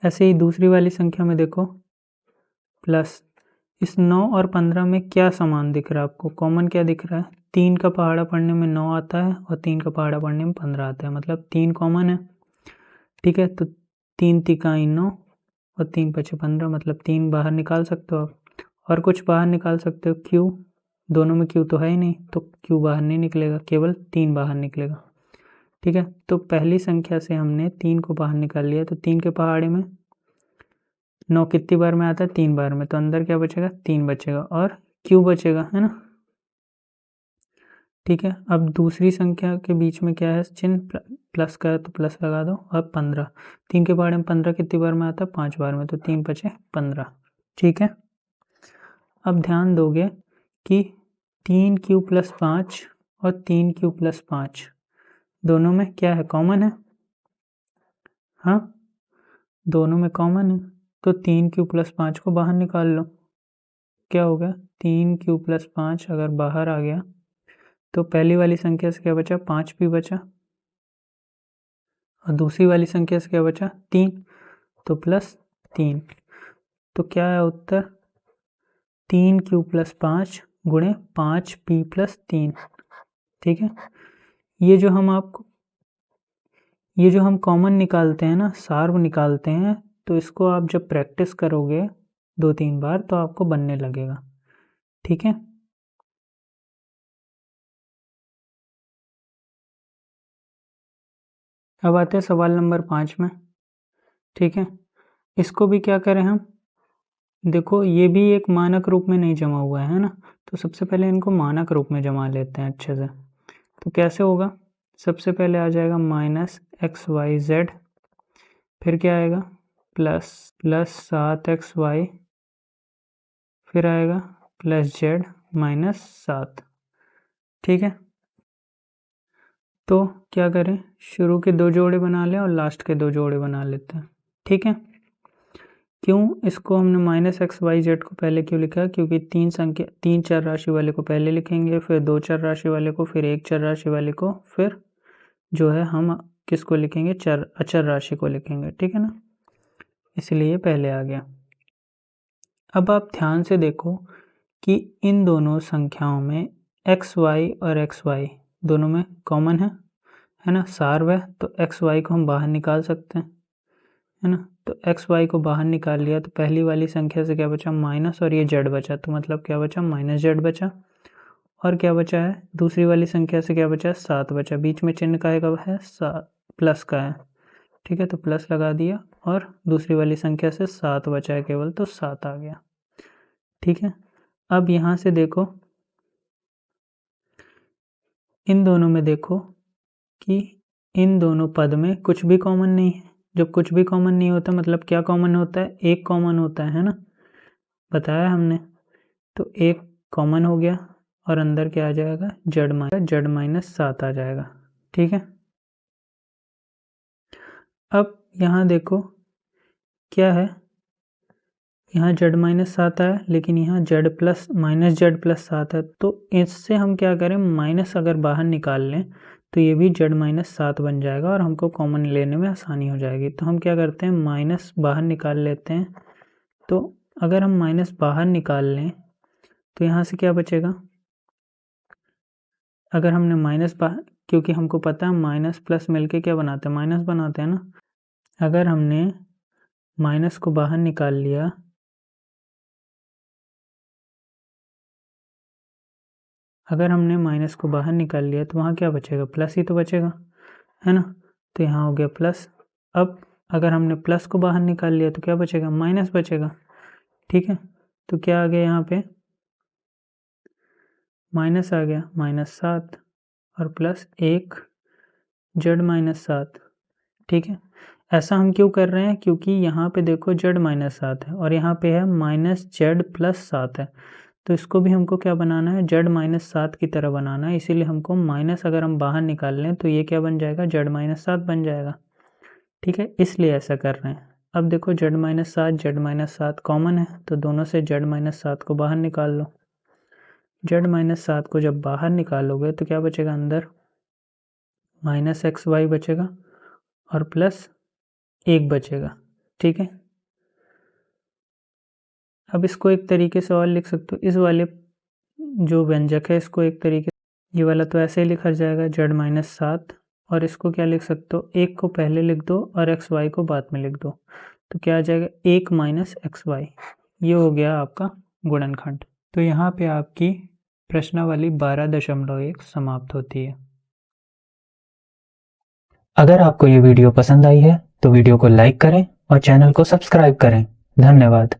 ऐसे ही दूसरी वाली संख्या में देखो, प्लस इस 9 और 15 में क्या समान दिख रहा है आपको, कॉमन क्या दिख रहा है, 3 का पहाड़ा पढ़ने में 9 आता है और 3 का पहाड़ा पढ़ने में 15 आता है, मतलब 3 कॉमन है, ठीक है। तो 3 तिकाई 9 और 3 पचे 15, मतलब 3 बाहर निकाल सकते हो आप, और कुछ बाहर निकाल सकते हो, Q, दोनों में Q तो है ही नहीं, तो Q बाहर नहीं निकलेगा, केवल 3 बाहर निकलेगा, ठीक है। तो पहली संख्या से हमने 3 को बाहर निकाल लिया, तो 3 के पहाड़े में 9 कितनी बार में आता है, 3 बार में, तो अंदर क्या बचेगा, 3 बचेगा और Q बचेगा, है ना, ठीक है। अब दूसरी संख्या के बीच में क्या है चिन्ह, प्लस का है तो प्लस लगा दो। अब 15, 3 के पहाड़े में 15 कितनी बार में आता है, 5 बार में, तो 3 पचे 15, ठीक है। अब ध्यान दोगे कि 3Q + 5 और 3Q + 5 दोनों में क्या है, कॉमन है, हाँ, दोनों में कॉमन है, तो 3Q + 5 को बाहर निकाल लो, क्या होगा, 3Q + 5 अगर बाहर आ गया तो पहली वाली संख्या से क्या बचा, 5 भी बचा, और दूसरी वाली संख्या से क्या बचा, 3, तो +3, तो क्या है उत्तर, 3Q + 5 गुणे 5P + 3, ठीक है। ये जो हम कॉमन निकालते हैं ना, सार्व निकालते हैं, तो इसको आप जब प्रैक्टिस करोगे 2-3 बार तो आपको बनने लगेगा, ठीक है। अब आते हैं सवाल नंबर 5 में, ठीक है। इसको भी क्या करें हम, देखो ये भी एक मानक रूप में नहीं जमा हुआ है ना, तो सबसे पहले इनको मानक रूप में जमा लेते हैं अच्छे से। तो कैसे होगा, सबसे पहले आ जाएगा -xyz, फिर क्या आएगा, +7xy, फिर आएगा +z -7, ठीक है। तो क्या करें, शुरू के 2 जोड़े बना लें और लास्ट के 2 जोड़े बना लेते हैं, ठीक है। क्यों इसको हमने -xyz को पहले क्यों लिखा, क्योंकि 3 चर राशि वाले को पहले लिखेंगे, फिर 2 चर राशि वाले को, फिर 1 चर राशि वाले को, फिर जो है हम किसको लिखेंगे, अचर राशि को लिखेंगे, ठीक है ना, इसलिए पहले आ गया। अब आप ध्यान से देखो कि इन दोनों संख्याओं में xy और xy दोनों में कॉमन है ना, सार्व है, तो xy को हम बाहर निकाल सकते हैं, है ना। तो xy को बाहर निकाल लिया तो पहली वाली संख्या से क्या बचा, माइनस, और ये z बचा, तो मतलब क्या बचा, -z बचा, और क्या बचा है, दूसरी वाली संख्या से क्या बचा, 7 बचा, बीच में चिन्ह का है, प्लस का है, ठीक है, तो प्लस लगा दिया, और दूसरी वाली संख्या से 7 बचा है केवल, तो 7 आ गया, ठीक है। अब यहाँ से देखो, इन दोनों में देखो कि इन दोनों पद में कुछ भी कॉमन नहीं है, जब कुछ भी कॉमन नहीं होता मतलब क्या कॉमन होता है, एक कॉमन होता है ना, बताया हमने, तो एक कॉमन हो गया, और अंदर क्या आ जाएगा, जेड माइनस 7 आ जाएगा। ठीक है, अब यहाँ देखो क्या है, यहाँ जेड माइनस 7 आया, लेकिन यहाँ माइनस जेड प्लस 7 है, तो इससे हम क्या करें, माइनस अगर बाहर निकाल लें तो ये भी जेड माइनस 7 बन जाएगा और हमको कॉमन लेने में आसानी हो जाएगी। तो हम क्या करते हैं, माइनस बाहर निकाल लेते हैं। तो अगर हम माइनस बाहर निकाल लें तो यहाँ से क्या बचेगा, अगर हमने माइनस बाहर, क्योंकि हमको पता है माइनस प्लस मिलके क्या बनाते हैं, माइनस बनाते हैं ना। अगर हमने माइनस को बाहर निकाल लिया, अगर हमने माइनस को बाहर निकाल लिया तो वहाँ क्या बचेगा, प्लस ही तो बचेगा, है ना। तो यहाँ हो गया प्लस। अब अगर हमने प्लस को बाहर निकाल लिया तो क्या बचेगा, माइनस बचेगा। ठीक है, तो क्या आ गया यहाँ पे, माइनस आ गया, -7 और प्लस 1 जेड माइनस 7। ठीक है, ऐसा हम क्यों कर रहे हैं, क्योंकि यहाँ पे देखो जेड माइनस 7 है और यहाँ पे है माइनस जेड प्लस 7 है, तो इसको भी हमको क्या बनाना है, जेड माइनस 7 की तरह बनाना है। इसीलिए हमको माइनस अगर हम बाहर निकाल लें तो ये क्या बन जाएगा, जेड माइनस 7 बन जाएगा। ठीक है, इसलिए ऐसा कर रहे हैं। अब देखो जेड माइनस 7 कॉमन है, तो दोनों से जेड माइनस 7 को बाहर निकाल लो। जेड माइनस 7 को जब बाहर निकालोगे तो क्या बचेगा, अंदर माइनस एक्स वाई बचेगा और प्लस 1 बचेगा। ठीक है, अब इसको एक तरीके से और लिख सकते हो, इस वाले जो व्यंजक है इसको एक तरीके, ये वाला तो ऐसे ही लिखा जाएगा जेड माइनस 7, और इसको क्या लिख सकते हो, 1 को पहले लिख दो और एक्स वाई को बाद में लिख दो, तो क्या आ जाएगा, 1 माइनस एक्स वाई। ये हो गया आपका गुणनखंड। तो यहाँ पे आपकी प्रश्नावली 12.1 समाप्त होती है। अगर आपको ये वीडियो पसंद आई है तो वीडियो को लाइक करें और चैनल को सब्सक्राइब करें। धन्यवाद।